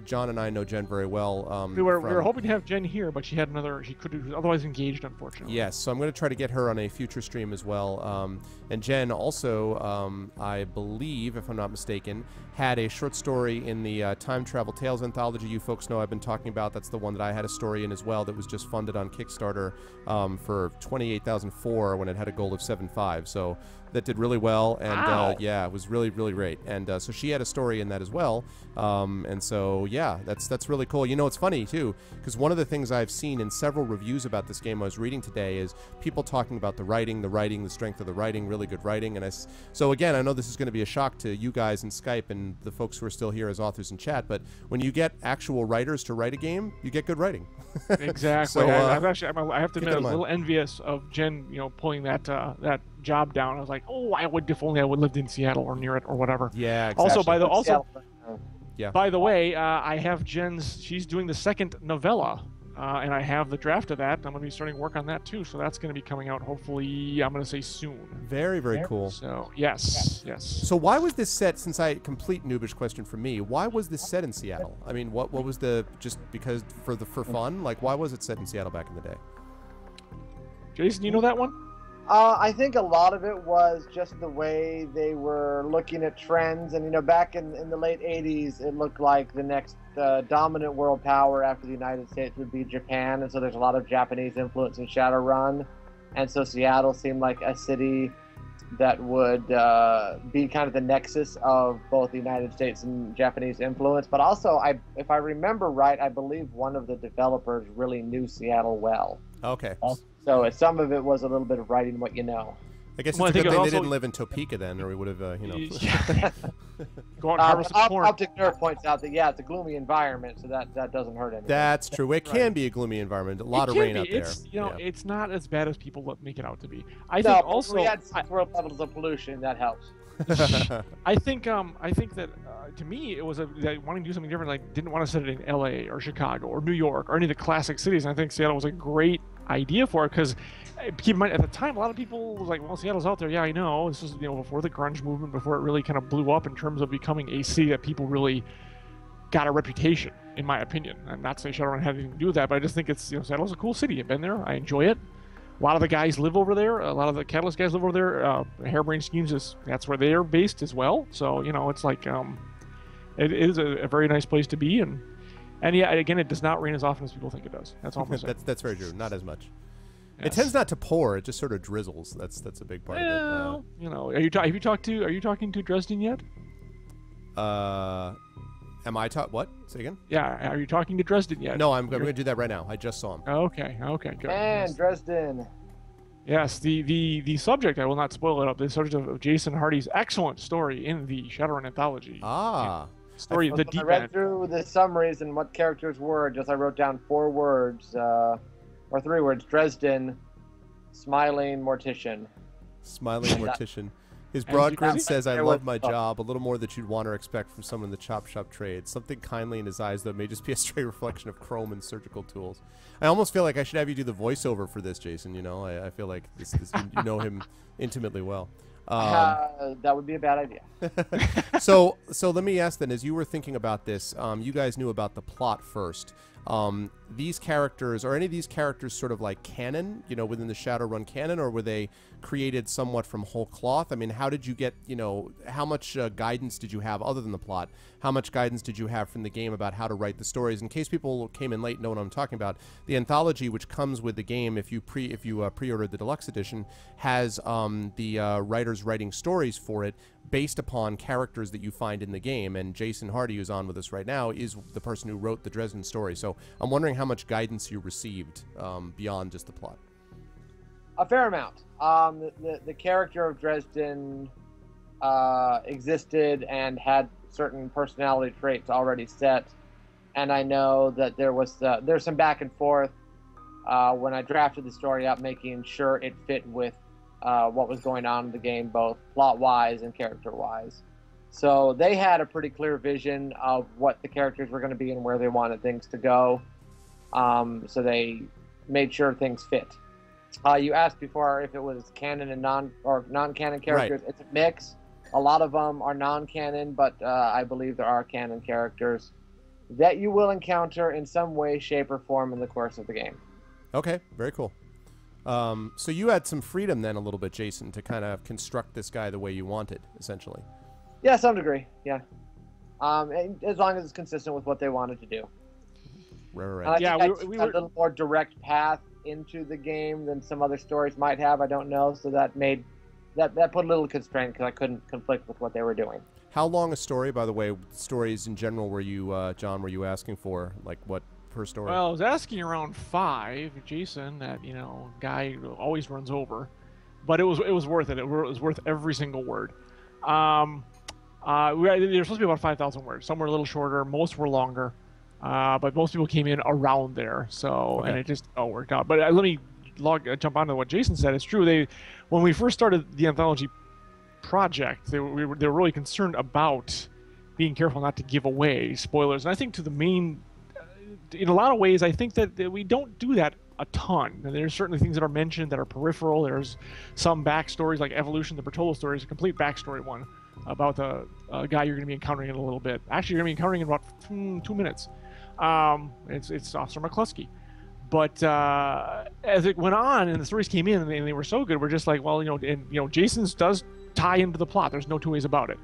John and I know Jen very well. We were hoping to have Jen here, but she could have otherwise engaged, unfortunately. Yes, so I'm going to try to get her on a future stream as well. And Jen also, I believe, if I'm not mistaken, had a short story in the Time Travel Tales anthology you folks know I've been talking about. That's the one that I had a story in as well that was just funded on Kickstarter for $28,004 when it had a goal of 7.5. So that did really well, and yeah, it was really, really great. And so she had a story in that as well. And so yeah, that's really cool. You know, it's funny too, because one of the things I've seen in several reviews about this game I was reading today is people talking about the writing, the strength of the writing, really good writing. And so again, I know this is going to be a shock to you guys in Skype and the folks who are still here as authors in chat, but when you get actual writers to write a game, you get good writing. Exactly. So, I have to admit, I was a little envious of Jen, pulling that job down. I was like, oh, if only I would lived in Seattle or near it or whatever. Yeah, exactly. By the way, I have she's doing the second novella, and I have the draft of that. I'm going to be starting work on that too, so that's going to be coming out hopefully, I'm going to say soon. Very, very cool. So, yes. So why was this set, since complete noobish question for me, why was this set in Seattle? I mean, what was just because for fun? Like, why was it set in Seattle back in the day? Jason, you know that one? I think a lot of it was just the way they were looking at trends. And, back in the late 80s, it looked like the next dominant world power after the United States would be Japan. And so there's a lot of Japanese influence in Shadowrun. And so Seattle seemed like a city that would be kind of the nexus of both the United States and Japanese influence. But also, if I remember right, I believe one of the developers really knew Seattle well. Okay. So some of it was a little bit of writing what you know. I guess it's a good thing they didn't live in Topeka then, or we would have, Go out and harvest some corn. Optic Nerve points out that, yeah, it's a gloomy environment, so that doesn't hurt anyone. That's true. It can be a gloomy environment. A lot of rain out there. It's not as bad as people make it out to be. I think also we had 6 world levels of pollution. That helps. I think that to me it was wanting to do something different. Like, didn't want to set it in L.A. or Chicago or New York or any of the classic cities. And I think Seattle was a great idea for it, because keep in mind at the time a lot of people was like, well, Seattle's out there. Yeah, I know. This was before the grunge movement, before it really kind of blew up in terms of becoming a city that people really got a reputation, in my opinion. I'm not saying Shadowrun had anything to do with that, but I just think it's Seattle's a cool city. I've been there. I enjoy it. A lot of the guys live over there. A lot of the Catalyst guys live over there. Harebrained Schemes that's where they are based as well. So it's like it is a very nice place to be, and yeah, again, it does not rain as often as people think it does. That's all I'm saying. That's very true. Not as much. Yes. It tends not to pour. It just sort of drizzles. That's a big part of it. Are you talking to Dresden yet? Am I taught what? Say again? Yeah, are you talking to Dresden yet? No, I'm going to do that right now. I just saw him. Okay, good. And Yes. Dresden. Yes, the subject, I will not spoil it up, the subject of Jason Hardy's excellent story in the Shadowrun anthology. Ah. Story, the I deep read end. through the summaries and what characters were. Just I wrote down 4 words, or 3 words. Dresden, smiling mortician. Smiling mortician. His And broad you grin see- says, I There love was- my job. A little more that you'd want or expect from someone in the chop shop trade. Something kindly in his eyes, though, may just be a stray reflection of chrome and surgical tools. I almost feel like I should have you do the voiceover for this, Jason. You know, I feel like this you know him intimately well. That would be a bad idea. So let me ask then, as you were thinking about this, you guys knew about the plot first. These characters, are any of these characters sort of like canon, you know, within the Shadowrun canon, or were they created somewhat from whole cloth? I mean, how did you get, you know, how much guidance did you have other than the plot? How much guidance did you have from the game about how to write the stories? In case people came in late and know what I'm talking about, the anthology, which comes with the game, if you pre-ordered the deluxe edition, has the writers writing stories for it based upon characters that you find in the game. And Jason Hardy, who's on with us right now, is the person who wrote the Dresden story. So I'm wondering how much guidance you received beyond just the plot. A fair amount. The character of Dresden existed and had certain personality traits already set, and I know that there's some back and forth when I drafted the story up, making sure it fit with what was going on in the game, both plot-wise and character-wise. So they had a pretty clear vision of what the characters were going to be and where they wanted things to go. So they made sure things fit. You asked before if it was canon and non-canon characters. Right. It's a mix. A lot of them are non-canon, but I believe there are canon characters that you will encounter in some way, shape, or form in the course of the game. Okay, very cool. So you had some freedom then a little bit, Jason, to kind of construct this guy the way you wanted, essentially. Yeah, some degree, yeah. As long as it's consistent with what they wanted to do. Right. Yeah, we were a little more direct path into the game than some other stories might have. I don't know, so that made that put a little constraint because I couldn't conflict with what they were doing. How long a story, by the way? Stories in general were you, John? Were you asking for like what per story? Well, I was asking around 5, Jason. That guy always runs over, but it was worth it. It was worth every single word. They're supposed to be about 5,000 words. Some were a little shorter. Most were longer. But most people came in around there, so okay. And it just all worked out. But let me jump onto what Jason said. It's true. When we first started the anthology project, they were really concerned about being careful not to give away spoilers. And I think in a lot of ways, I think that we don't do that a ton. And there's certainly things that are mentioned that are peripheral. There's some backstories, like Evolution, the Bertolo story is a complete backstory one about the guy you're going to be encountering in a little bit. Actually, you're going to be encountering in about 2 minutes. It's Officer McCluskey. But as it went on and the stories came in and they were so good, we're just like, well, Jason's does tie into the plot. There's no two ways about it.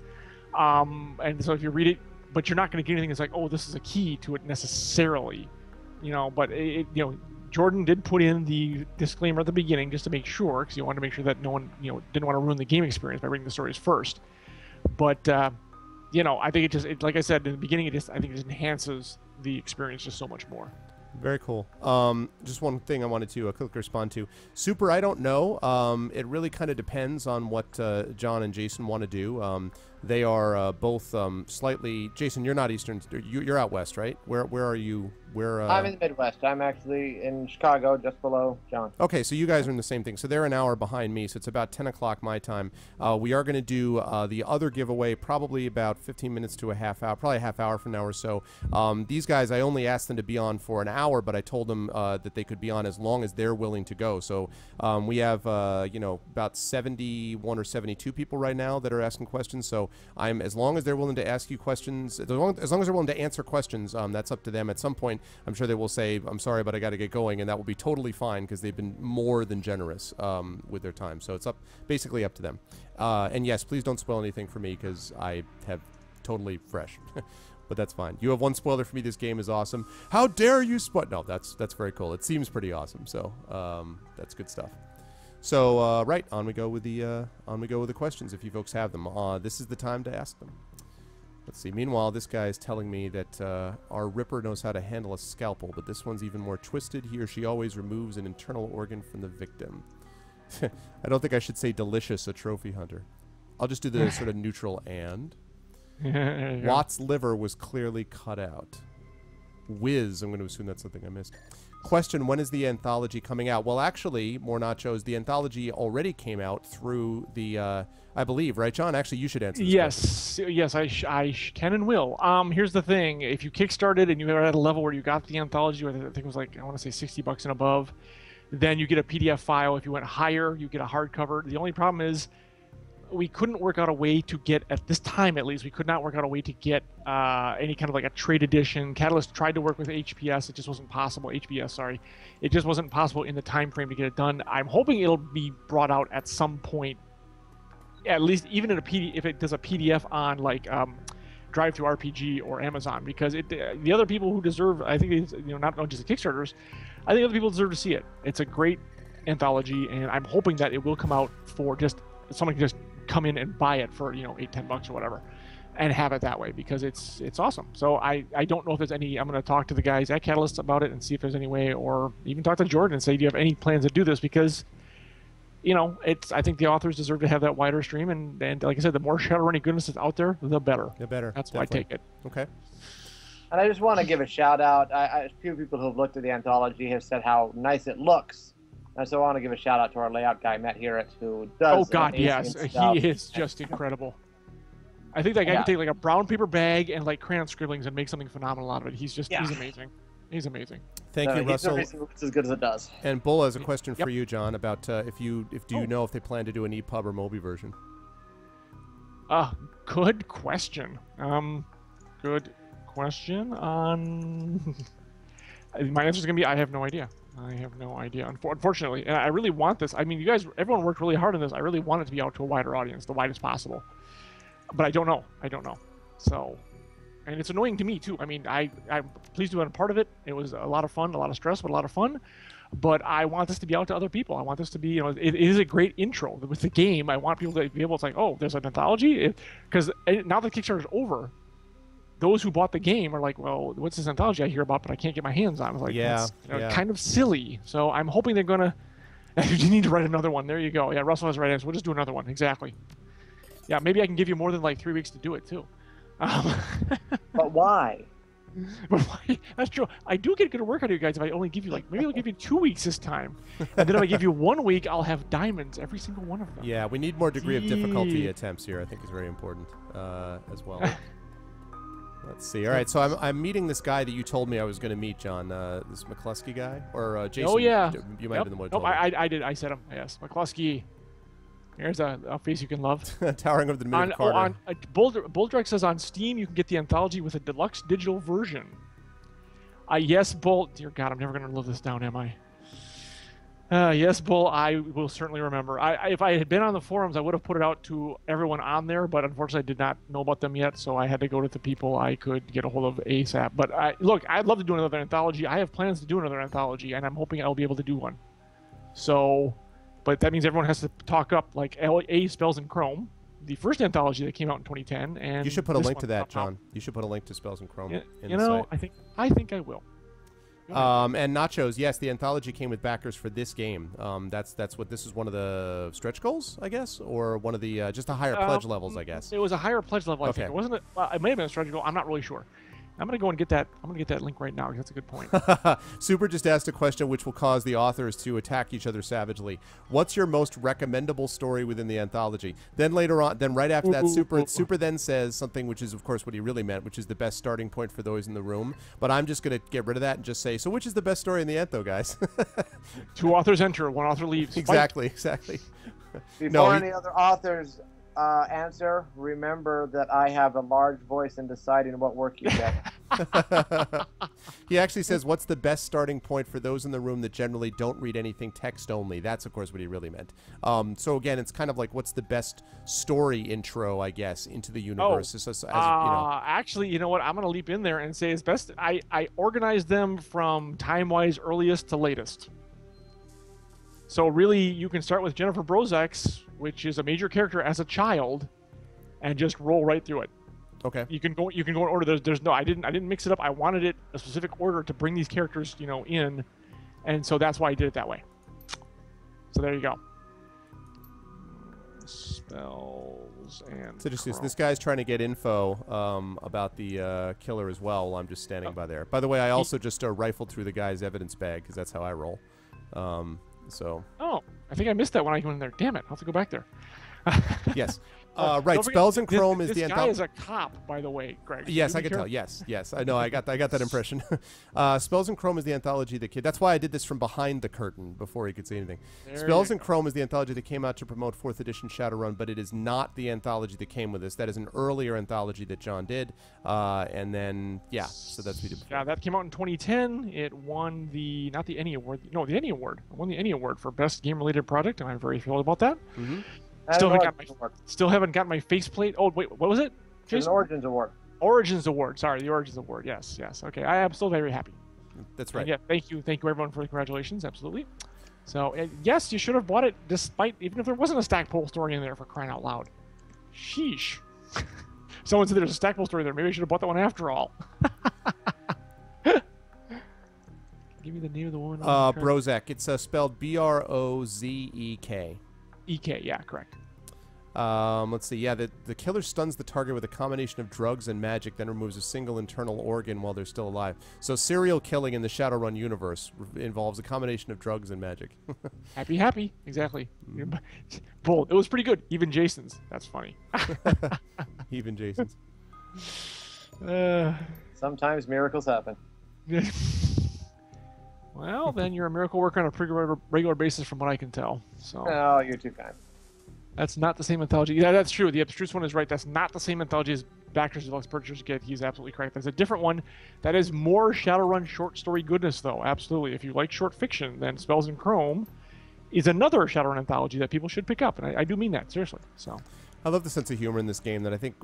And so if you read it, but you're not going to get anything that's like, oh, this is a key to it necessarily, But Jordan did put in the disclaimer at the beginning just to make sure, because you wanted to make sure that no one, didn't want to ruin the game experience by reading the stories first. But I think like I said in the beginning, I think it just enhances the experience just so much more. Very cool. Just one thing I wanted to quickly respond to. Super, I don't know. It really kind of depends on what John and Jason want to do. They are both slightly... Jason, you're not Eastern. You're out west, right? Where are you? I'm in the Midwest. I'm actually in Chicago, just below John. Okay, so you guys are in the same thing. So they're an hour behind me, so it's about 10 o'clock my time. We are going to do the other giveaway probably about 15 minutes to a half hour, probably a half hour from now or so. These guys, I only asked them to be on for an hour, but I told them that they could be on as long as they're willing to go. So we have, about 71 or 72 people right now that are asking questions. So as long as they're willing to ask you questions, as long as they're willing to answer questions, that's up to them. At some point, I'm sure they will say, I'm sorry, but I got to get going, and that will be totally fine because they've been more than generous with their time. So it's basically up to them. And yes, please don't spoil anything for me because I have totally fresh. But that's fine. You have one spoiler for me. This game is awesome. How dare you spoil? No, that's very cool. It seems pretty awesome. So that's good stuff. So right, on we go with the questions if you folks have them. This is the time to ask them. Let's see. Meanwhile, this guy is telling me that our Ripper knows how to handle a scalpel, but this one's even more twisted. He or she always removes an internal organ from the victim. I don't think I should say delicious, a trophy hunter. I'll just do the sort of neutral and. Watt's liver was clearly cut out. Whiz, I'm going to assume that's something I missed. Question, when is the anthology coming out? Well, actually, more nachos, the anthology already came out through the, I believe, right, John? Actually, you should answer this question. Yes, I can and will. Here's the thing. If you kickstarted and you were at a level where you got the anthology, I think it was like, I want to say $60 and above, then you get a PDF file. If you went higher, you get a hardcover. The only problem is we couldn't work out a way to get, at this time at least, we could not work out a way to get any kind of like a trade edition. Catalyst tried to work with HPS. It just wasn't possible. HBS, sorry. It just wasn't possible in the time frame to get it done. I'm hoping it'll be brought out at some point, at least even in a PDF, if it does a PDF on like Drive Through RPG or Amazon, because the other people who deserve, I think, it's, not just the Kickstarters, I think other people deserve to see it. It's a great anthology, and I'm hoping that it will come out for just someone can just come in and buy it for $8-10 or whatever, and have it that way, because it's awesome. So I don't know if there's any. I'm going to talk to the guys at Catalyst about it and see if there's any way, or even talk to Jordan and say, do you have any plans to do this? Because I think the authors deserve to have that wider stream, and like I said, the more Shadowrunning goodness that's out there, the better. The better. That's why I take it. Okay. And I just want to give a shout out. A few people who've looked at the anthology have said how nice it looks. And so I want to give a shout out to our layout guy, Matt Hewitt, who does. Oh God, yes, stuff. He is just incredible. I think that guy can take like a brown paper bag and like crayon scribblings and make something phenomenal out of it. He's amazing. He's amazing. Thank you, Russell. It's as good as it does. And Bull has a question for you, John, about do you know if they plan to do an EPUB or Mobi version? Good question. Good question. My answer is gonna be I have no idea. I have no idea, unfortunately. And I really want this. I mean, you guys, everyone worked really hard on this. I really want it to be out to a wider audience, the widest possible. But I don't know. So, and it's annoying to me too. I mean, I'm pleased to be a part of it. It was a lot of fun, a lot of stress, but a lot of fun. But I want this to be out to other people. I want this to be, it is a great intro with the game. I want people to be able to, like, oh, there's an anthology? Because now the Kickstarter's over, those who bought the game are like, well, what's this anthology I hear about, but I can't get my hands on? It's like, that's kind of silly. So I'm hoping they're going to, you need to write another one. There you go. Yeah, Russell has the right answer. We'll just do another one. Exactly. Yeah, maybe I can give you more than like 3 weeks to do it too. But why? But why? That's true. I do get good work out of you guys if I only give you maybe I'll give you 2 weeks this time. And then if I give you 1 week, I'll have diamonds, every single one of them. Yeah, we need more degree of difficulty attempts here. I think is very important as well. Let's see. All right, so I'm meeting this guy that you told me I was going to meet, John. This McCluskey guy, or Jason. Oh yeah. You might have been the one. Nope, I did. I said him. Yes, McCluskey. Here's a face you can love. Towering over the middle Carter. Boldrek says on Steam you can get the anthology with a deluxe digital version. Yes, Bolt. Dear God, I'm never going to live this down, am I? Yes, Bull, I will certainly remember. If I had been on the forums, I would have put it out to everyone on there, but unfortunately I did not know about them yet, so I had to go to the people I could get a hold of ASAP. But look, I'd love to do another anthology. I have plans to do another anthology, and I'm hoping I'll be able to do one. So, but that means everyone has to talk up like A Spells in Chrome, the first anthology that came out in 2010, and you should put a link to that, John. You should put a link to Spells in Chrome. In the site. I think I will. And Nachos, yes, the anthology came with backers for this game. That's what this is, one of the stretch goals, I guess, or one of the just a higher pledge levels, I guess. It was a higher pledge level, I think. It wasn't. It may have been a stretch goal. I'm not really sure. I'm gonna go and get that. I'm gonna get that link right now because that's a good point. Super just asked a question which will cause the authors to attack each other savagely. What's your most recommendable story within the anthology? Then later on, then right after that, Super then says something which is of course what he really meant, which is the best starting point for those in the room. But I'm just gonna get rid of that and just say, so which is the best story in the antho, guys? 2 authors enter, 1 author leaves. Exactly. Before any other authors answer, remember that I have a large voice in deciding what work you get. He actually says, what's the best starting point for those in the room that generally don't read anything text only? That's, of course, what he really meant. So, again, it's kind of like, what's the best story intro, I guess, into the universe? Actually, you know what? I'm going to leap in there and say it's best. I organized them from time-wise earliest to latest. So really, you can start with Jennifer Brozak's, which is a major character as a child, and just roll right through it. Okay. You can go in order. There's no I didn't mix it up. I wanted it a specific order to bring these characters, in, and so that's why I did it that way. So there you go. Spells and So this guy's trying to get info about the killer as well while I'm just standing by there. By the way, I also just rifled through the guy's evidence bag because that's how I roll. So. Oh, I think I missed that when I went in there. Damn it! I'll have to go back there. Yes. Right. Spells and Chrome is the anthology. This guy is a cop, by the way, Greg. Yes, I can tell. Yes. I know. I got that impression. Spells and Chrome is the anthology that that's why I did this from behind the curtain before he could say anything. Spells and Chrome is the anthology that came out to promote 4th edition Shadowrun, but it is not the anthology that came with this. That is an earlier anthology that John did, and then so that's what we did before. Yeah, that came out in 2010. It won the ENnie Award. No, the ENnie Award. It won the ENnie Award for best game-related project, and I'm very thrilled about that. Mm-hmm. Still haven't got my faceplate. Oh wait, what was it? It's an Origins Award. Origins Award. Sorry, the Origins Award. Yes. Okay, I am still very happy. That's right. And yeah, thank you everyone for the congratulations. Absolutely. So yes, you should have bought it even if there wasn't a Stackpole story in there, for crying out loud. Sheesh. Someone said there's a Stackpole story there. Maybe I should have bought that one after all. Give me the name of the woman. Brozek. It's spelled Brozek. EK, yeah, correct. Let's see. Yeah, the killer stuns the target with a combination of drugs and magic, then removes a single internal organ while they're still alive. So serial killing in the Shadowrun universe involves a combination of drugs and magic. Happy. Exactly. Bold. It was pretty good. Even Jason's. That's funny. Even Jason's. Sometimes miracles happen. Well, then you're a miracle worker on a pretty regular basis from what I can tell. So. Oh, you're too kind. That's not the same anthology. Yeah, that's true. The abstruse one is right. That's not the same anthology as Backers Deluxe Purchasers get. He's absolutely correct. There's a different one that is more Shadowrun short story goodness, though. Absolutely. If you like short fiction, then Spells and Chrome is another Shadowrun anthology that people should pick up. And I do mean that, seriously. So. I love the sense of humor in this game that I think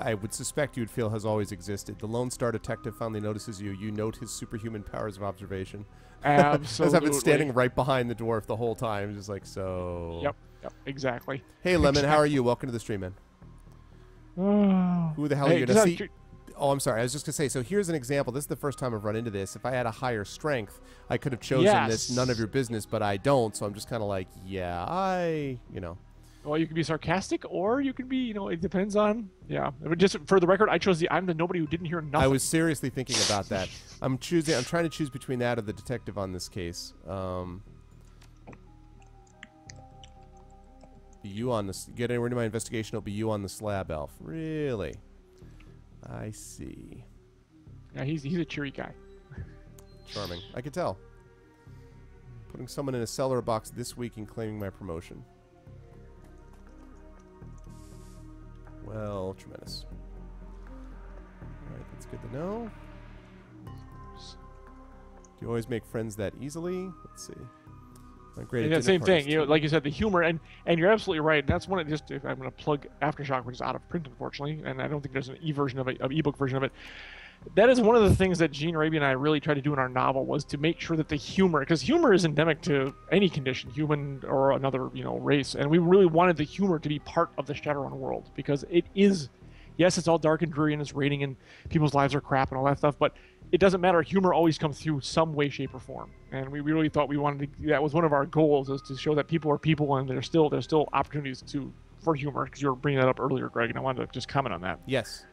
I would suspect you'd feel has always existed. The Lone Star Detective finally notices you. You note his superhuman powers of observation. Absolutely. As I've been standing right behind the dwarf the whole time, just like, so. Yep, exactly. Hey, Lemon, how are you? Welcome to the stream, man. Who the hell are you? Oh, I'm sorry. I was just going to say, so here's an example. This is the first time I've run into this. If I had a higher strength, I could have chosen this none of your business, but I don't, so I'm just kind of like, Well, you can be sarcastic, or you can be, it depends on, But just for the record, I'm the nobody who didn't hear nothing. I was seriously thinking about that. I'm trying to choose between that or the detective on this case. You on this, get rid of my investigation, it'll be you on the slab elf. Really? I see. Yeah, he's a cheery guy. Charming. I could tell. Putting someone in a cellar box this week and claiming my promotion. Well, tremendous. Alright, that's good to know. Do you always make friends that easily? Let's see. Great. That same thing, like you said, the humor, and you're absolutely right. That's one. I'm going to plug Aftershock, which is out of print, unfortunately, and I don't think there's an e-version of it, an ebook version of it. That is one of the things that Gene Arabi and I really tried to do in our novel, was to make sure that the humor, because humor is endemic to any condition, human or another, race, and we really wanted the humor to be part of the Shadowrun world, because it is, yes, it's all dark and dreary and it's raining and people's lives are crap and all that stuff, but it doesn't matter. Humor always comes through some way, shape, or form, and we really thought we wanted to. That was one of our goals, is to show that people are people, and there's still opportunities for humor. Because you were bringing that up earlier, Greg, and I wanted to just comment on that. Yes,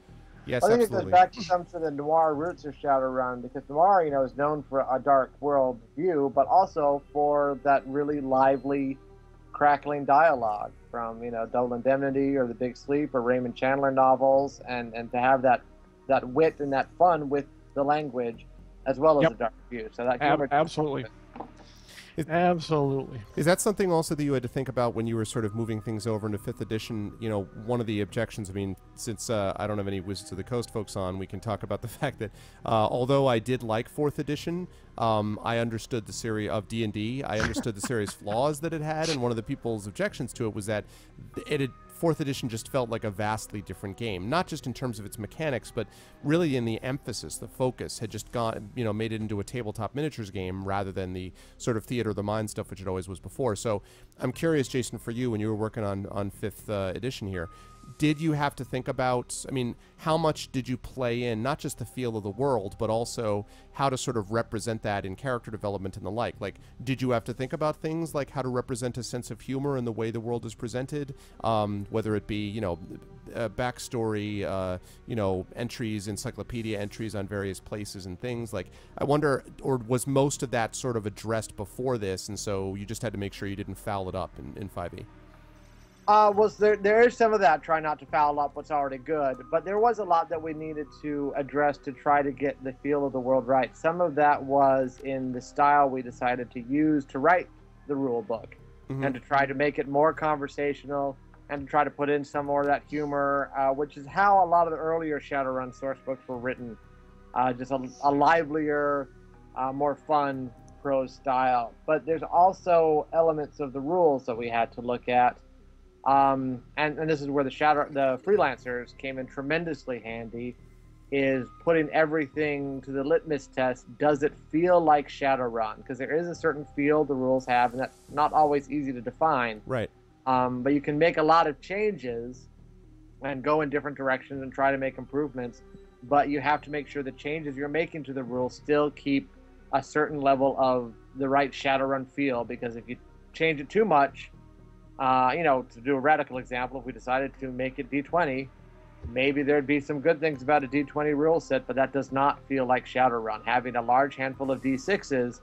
I think it goes back to some of the noir roots of Shadowrun, because noir, is known for a dark world view, but also for that really lively, crackling dialogue from Double Indemnity or The Big Sleep or Raymond Chandler novels, and to have that wit and that fun with the language as well as the dark view. So that absolutely. Absolutely. Is that something also that you had to think about when you were sort of moving things over into 5th edition? One of the objections, since I don't have any Wizards of the Coast folks on, we can talk about the fact that although I did like 4th edition, I understood the series of D&D. I understood the serious flaws that it had, and one of the people's objections to it was that it had 4th edition just felt like a vastly different game, not just in terms of its mechanics, but really in the emphasis, the focus had just gone, made it into a tabletop miniatures game rather than the sort of theater of the mind stuff, which it always was before. So I'm curious, Jason, for you, when you were working on 5th edition here, did you have to think about, I mean, how much did you play in, not just the feel of the world, but also how to sort of represent that in character development and the like? Like, did you have to think about things like how to represent a sense of humor in the way the world is presented, whether it be, you know, backstory, you know, entries, encyclopedia entries on various places and things? Like, I wonder, or was most of that sort of addressed before this, and so you just had to make sure you didn't foul it up in 5e? There is some of that, try not to foul up what's already good, but there was a lot that we needed to address to try to get the feel of the world right. Some of that was in the style we decided to use to write the rule book, and to try to make it more conversational, and to try to put in some more of that humor, which is how a lot of the earlier Shadowrun source books were written, just a livelier, more fun prose style. But there's also elements of the rules that we had to look at. And this is where the freelancers came in tremendously handy, is putting everything to the litmus test. Does it feel like Shadowrun? Because there is a certain feel the rules have, and that's not always easy to define. Right. But you can make a lot of changes and go in different directions and try to make improvements, but you have to make sure the changes you're making to the rules still keep a certain level of the right Shadowrun feel, because if you change it too much, you know, to do a radical example, if we decided to make it D20, maybe there'd be some good things about a D20 rule set, but that does not feel like Shadowrun. Having a large handful of D6s,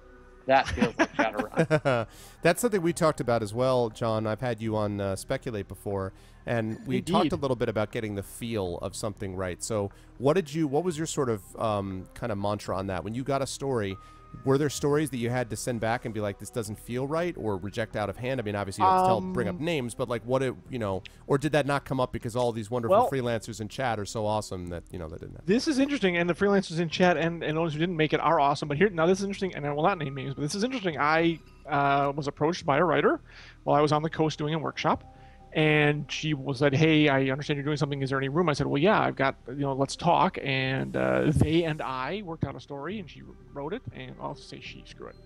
that feels like Shadowrun. That's something we talked about as well, John. I've had you on Speculate before, and we talked a little bit about getting the feel of something right. So what was your sort of kind of mantra on that? When you got a story, were there stories that you had to send back and be like, this doesn't feel right, or reject out of hand? I mean, obviously you have to bring up names, but like you know, or did that not come up because all these wonderful freelancers in chat are so awesome that, you know, that didn't happen? This is interesting, and the freelancers in chat and those who didn't make it are awesome. But now this is interesting, and I will not name names, but this is interesting. I was approached by a writer while I was on the coast doing a workshop, and she said, hey, I understand you're doing something. Is there any room? I said, well, yeah, I've got, you know, let's talk. And they and I worked out a story, and she wrote it. And I'll say she, screw it.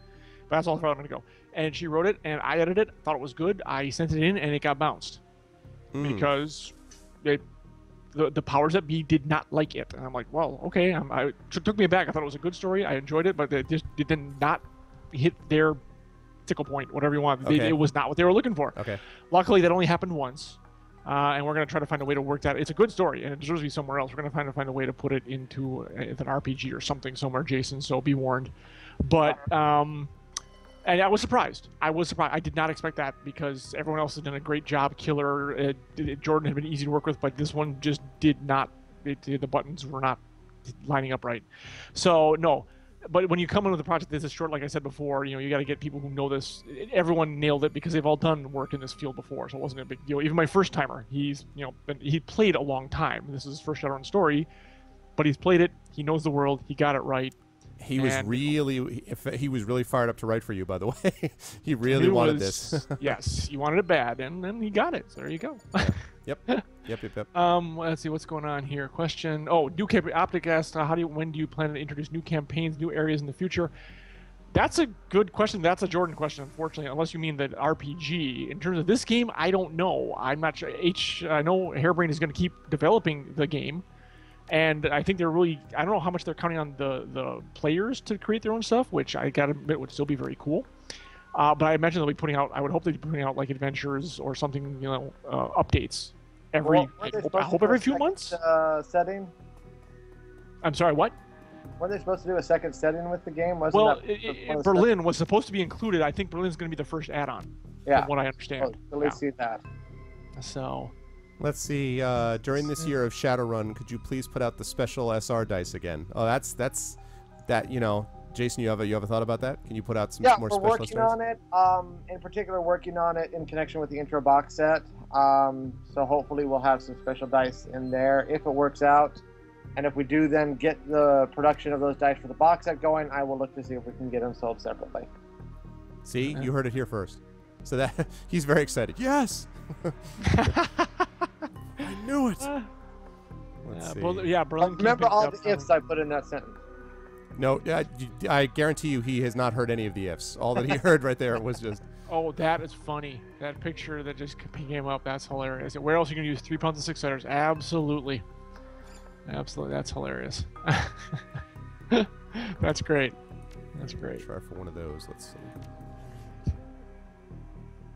But that's all I'm going to go. And she wrote it, and I edited it, thought it was good. I sent it in, and it got bounced because the powers that be did not like it. And I'm like, well, okay. It took me aback. I thought it was a good story. I enjoyed it, but it did not hit their tickle point, whatever you want. Okay. It was not what they were looking for. Okay. Luckily, that only happened once, and we're going to try to find a way to work that. It's a good story, and it deserves to be somewhere else. We're going to find a way to put it into an RPG or something somewhere, Jason, so be warned. But, and I was surprised. I did not expect that, because everyone else has done a great job. Killer, Jordan had been easy to work with, but this one just did not, the buttons were not lining up right. So, no. But when you come in with a project this is short, like I said before, you know, you got to get people who know this. Everyone nailed it because they've all done work in this field before, so it wasn't a big deal. Even my first timer, he played a long time. This is his first Shadowrun story, but he's played it. He knows the world. He got it right. He was really fired up to write for you, by the way. He really wanted this. Yes, he wanted it bad, and then he got it. So there you go. Yep. Let's see what's going on here. Question. Oh, Optic asked, when do you plan to introduce new campaigns, new areas in the future? That's a good question. That's a Jordan question, unfortunately, unless you mean the RPG. In terms of this game, I don't know. I'm not sure. I know Harebrained is going to keep developing the game, and I think they're really. I don't know how much they're counting on the players to create their own stuff, which I gotta admit would still be very cool. But I imagine they'll be putting out. I would hope they'd be putting out like adventures or something, you know, updates every. I hope every few months. Setting. I'm sorry. What? Weren't they supposed to do a second setting with the game? Berlin was supposed to be included. I think Berlin's going to be the first add-on. Yeah. From what I understand. At least see that. So. Let's see. During this year of Shadowrun, could you please put out the special SR dice again? Oh, that's that. You know, Jason, you have a thought about that? Can you put out some more special dice? Yeah, we're working on it. In particular, working on it in connection with the intro box set. So hopefully we'll have some special dice in there if it works out. And if we do then get the production of those dice for the box set going, I will look to see if we can get them sold separately. See, you heard it here first. So that he's very excited. Yes. I knew it. Let's see. Berlin. Remember all the ifs I put in that sentence. No, I guarantee you he has not heard any of the ifs. All that he heard right there was just... Oh, that is funny. That picture that just came up, that's hilarious. Where else are you going to use 3 pounds and 6 letters? Absolutely. Absolutely. That's hilarious. That's great. That's great. Try for one of those. Let's see.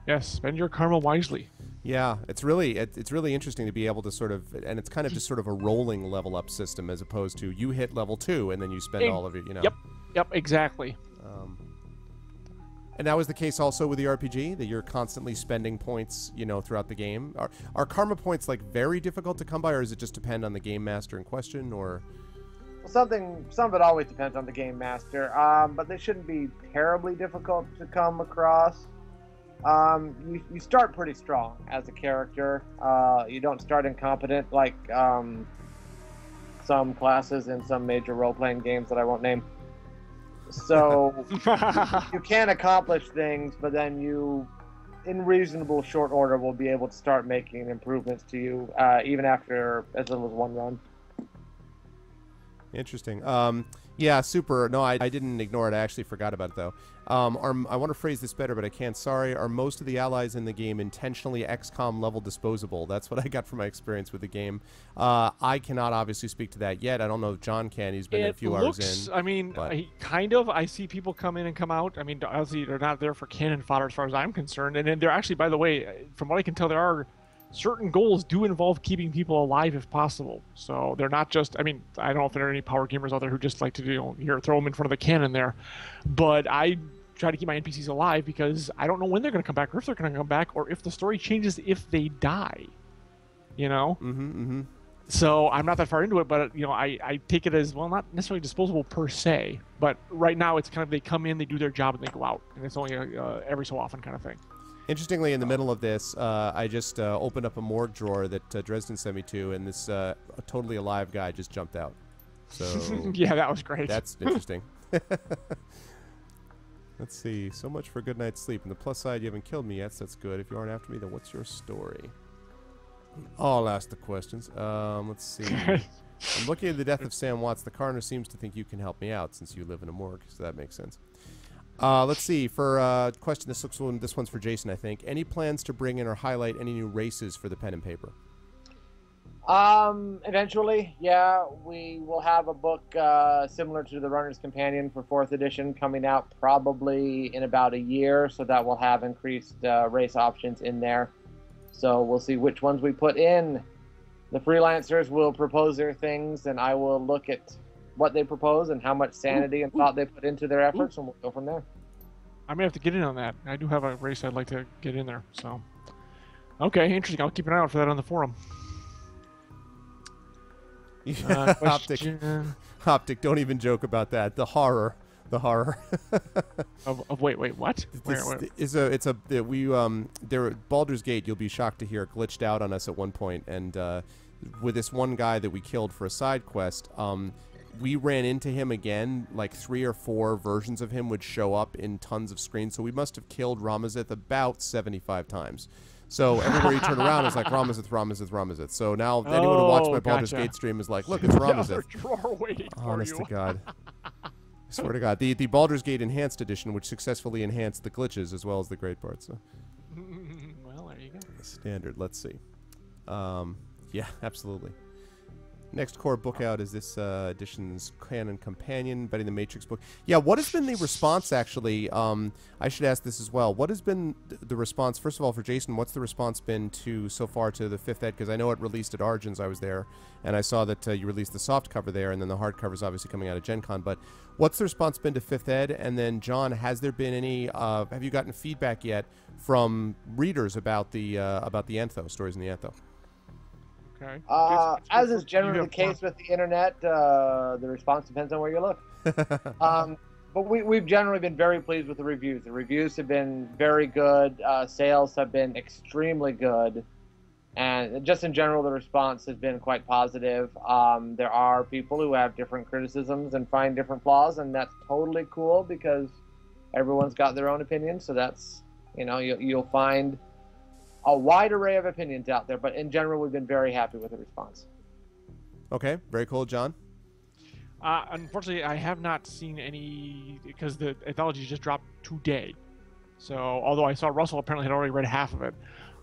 Yes, spend your karma wisely. Yeah, it's really interesting to be able to sort of, and it's kind of just sort of a rolling level up system as opposed to you hit level 2 and then you spend all of it, you know. Yep, exactly. And that was the case also with the RPG, that you're constantly spending points, you know, throughout the game. Are karma points like very difficult to come by, or does it just depend on the game master in question, or? Well, some of it always depends on the game master, but they shouldn't be terribly difficult to come across. You start pretty strong as a character. You don't start incompetent like some classes in some major role-playing games that I won't name. So you can accomplish things, but then you, in reasonable short order, will be able to start making improvements to you, even after as little as one run. Interesting. Yeah, super. No, I didn't ignore it. I actually forgot about it, though. I want to phrase this better, but I can't. Sorry. Are most of the allies in the game intentionally XCOM level disposable? That's what I got from my experience with the game. I cannot obviously speak to that yet. I don't know if John can. He's been a few hours in. I mean, kind of. I see people come in and come out. I mean, obviously, they're not there for cannon fodder as far as I'm concerned. And then they're actually, by the way, from what I can tell, there are certain goals do involve keeping people alive if possible. So they're not just, I mean, I don't know if there are any power gamers out there who just like to, you know, here, throw them in front of the cannon there. But I try to keep my NPCs alive because I don't know when they're going to come back or if they're going to come back or if the story changes if they die, you know? So I'm not that far into it, but, you know, I take it as, well, not necessarily disposable per se, but right now it's kind of they come in, they do their job, and they go out. And it's only every so often kind of thing. Interestingly, in the middle of this, I just opened up a morgue drawer that Dresden sent me to, and this a totally alive guy just jumped out. So yeah, that was great. That's interesting. Let's see. So much for a good night's sleep. On the plus side, you haven't killed me yet, so that's good. If you aren't after me, then what's your story? I'll ask the questions. Let's see. I'm looking at the death of Sam Watts. The coroner seems to think you can help me out since you live in a morgue, so that makes sense. Let's see. For question, this one's for Jason, I think. Any plans to bring in or highlight any new races for the pen and paper? Eventually, yeah. We will have a book similar to the Runner's Companion for 4th edition coming out probably in about a year, so that will have increased race options in there. So we'll see which ones we put in. The freelancers will propose their things, and I will look at what they propose and how much sanity and thought they put into their efforts, and we'll go from there. I may have to get in on that. I do have a race I'd like to get in there. So, okay, interesting. I'll keep an eye out for that on the forum. Optic, don't even joke about that. The horror. of wait, what? There at Baldur's Gate, you'll be shocked to hear, glitched out on us at one point, and with this one guy that we killed for a side quest, we ran into him again. Like 3 or 4 versions of him would show up in tons of screens, so we must have killed Ramazith about 75 times. So everywhere you turn around, it's like Ramazith. So now anyone who watched my Baldur's Gate stream is like, look, it's Ramazith. Honest to God. I swear to God. The Baldur's Gate Enhanced Edition, which successfully enhanced the glitches as well as the great parts. So. Well, there you go. Standard. Let's see. Yeah, absolutely. Next core book out is this edition's Canon Companion, Betting the Matrix book. Yeah, what has been the response, actually? I should ask this as well. What has been the response, first of all, for Jason, what's the response been so far to the 5th ed? Because I know it released at Origins, I was there, and I saw that you released the soft cover there, and then the hard cover is obviously coming out of Gen Con. But what's the response been to 5th ed? And then, John, has there been any, have you gotten feedback yet from readers about the Antho, stories in the Antho? Okay. As is generally the case with the internet, the response depends on where you look. But we've generally been very pleased with the reviews. The reviews have been very good. Sales have been extremely good. And just in general, the response has been quite positive. There are people who have different criticisms and find different flaws, and that's totally cool because everyone's got their own opinion. So that's, you know, you'll find a wide array of opinions out there, but in general, we've been very happy with the response. Okay, very cool. John? Unfortunately, I have not seen any, because the anthology just dropped today. So, although I saw Russell apparently had already read half of it,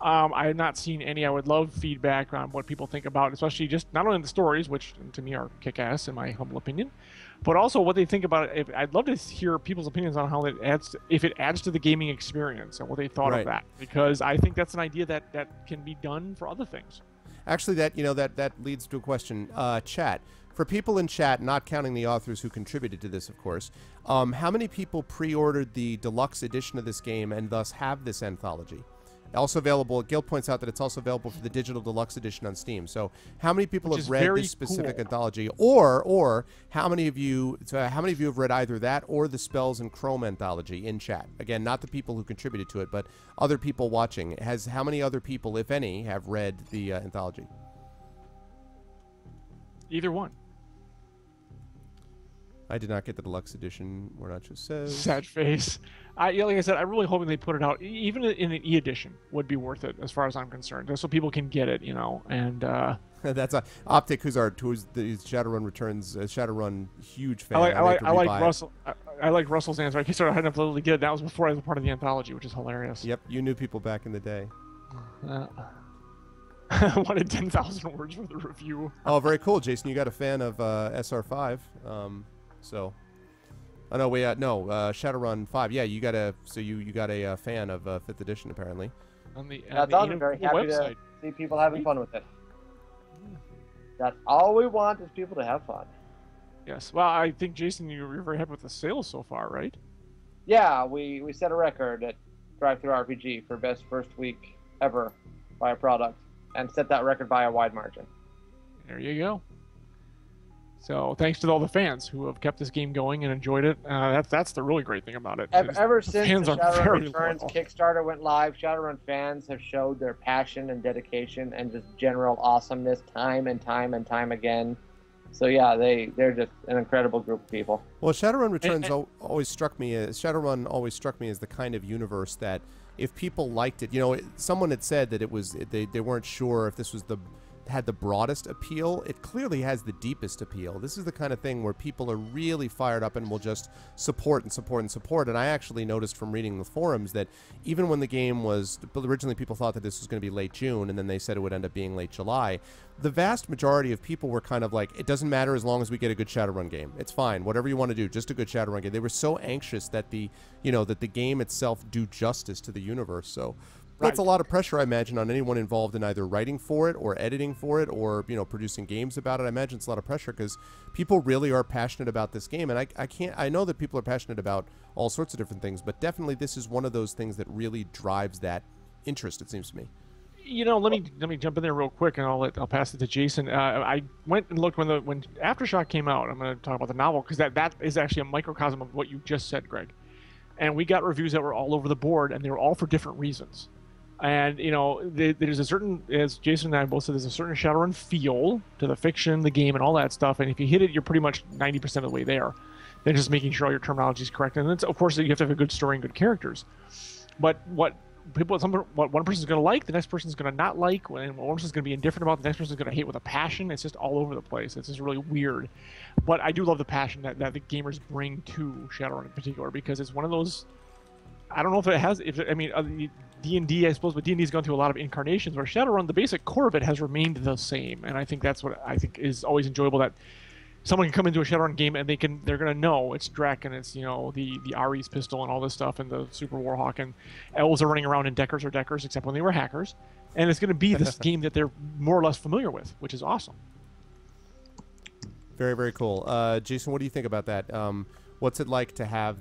I have not seen any. I would love feedback on what people think about it, especially just not only the stories, which to me are kick-ass in my humble opinion, but also what they think about it. I'd love to hear people's opinions on how it adds, if it adds to the gaming experience and what they thought of that, because I think that's an idea that can be done for other things. Actually, that leads to a question. Chat. For people in chat, not counting the authors who contributed to this, of course, how many people pre-ordered the deluxe edition of this game and thus have this anthology? Also available, Gil points out that it's also available for the digital deluxe edition on Steam. So how many people have read this specific anthology? Or how many of you have read either that or the Spells and Chrome anthology in chat? Again, not the people who contributed to it, but other people watching. How many other people, if any, have read the anthology? Either one. I did not get the deluxe edition. Nacho says. Sad face. Like I said, I'm really hoping they put it out. Even in an e-edition would be worth it, as far as I'm concerned, just so people can get it, And that's Optic, who's the Shadowrun Returns, Shadowrun huge fan. I like Russell. I like Russell's answer. I started having to get it. That was before I was a part of the anthology, which is hilarious. Yep, you knew people back in the day. I wanted 10,000 words for the review. Oh, very cool, Jason. You got a fan of SR5. So, oh no, Shadowrun 5. Yeah, you got a fan of 5th edition apparently. I'm very happy to see people having fun with it. That's all we want is people to have fun. Yes. Well, I think Jason, you're very happy with the sales so far, right? Yeah, we set a record at Drive-Thru RPG for best first week ever by a product, and set that record by a wide margin. There you go. So thanks to all the fans who have kept this game going and enjoyed it. That's the really great thing about it. Ever since the Shadowrun Returns Kickstarter went live, Shadowrun fans have showed their passion and dedication and just general awesomeness time and time and time again. So yeah, they're just an incredible group of people. Well, Shadowrun Returns always struck me as the kind of universe that if people liked it, someone had said that it was they weren't sure if this was had the broadest appeal. It clearly has the deepest appeal. This is the kind of thing where people are really fired up and will just support and support and support. And I actually noticed from reading the forums that even when the game was originally, people thought that this was going to be late June, and then they said it would end up being late July. The vast majority of people were kind of like, it doesn't matter as long as we get a good Shadowrun game. It's fine, whatever you want to do, just a good Shadowrun game. They were so anxious that the game itself do justice to the universe. So that's a lot of pressure, I imagine, on anyone involved in either writing for it or editing for it or, producing games about it. I imagine it's a lot of pressure because people really are passionate about this game. And I know that people are passionate about all sorts of different things, but definitely this is one of those things that really drives that interest, it seems to me. Let me jump in there real quick, and I'll pass it to Jason. I went and looked when Aftershock came out. I'm going to talk about the novel because that is actually a microcosm of what you just said, Greg. And we got reviews that were all over the board, and they were all for different reasons. And, there's a certain, as Jason and I both said, there's a certain Shadowrun feel to the fiction, the game, and all that stuff. And if you hit it, you're pretty much 90% of the way there. Then just making sure all your terminology is correct. And then, of course, you have to have a good story and good characters. But what one person's going to like, the next person's going to not like. And one person's going to be indifferent about, the next person's going to hate with a passion. It's just all over the place. It's just really weird. But I do love the passion that the gamers bring to Shadowrun in particular, because it's one of those, I don't know if it has, D&D, I suppose, but D&D's gone through a lot of incarnations, where Shadowrun, the basic core of it, has remained the same. And I think that's what I think is always enjoyable, that someone can come into a Shadowrun game and they're going to know it's Drek and it's, the Ares pistol and all this stuff and the Super Warhawk, and elves are running around in Deckers or Deckers, except when they were hackers. And it's going to be this game that they're more or less familiar with, which is awesome. Very, very cool. Jason, what do you think about that? What's it like to have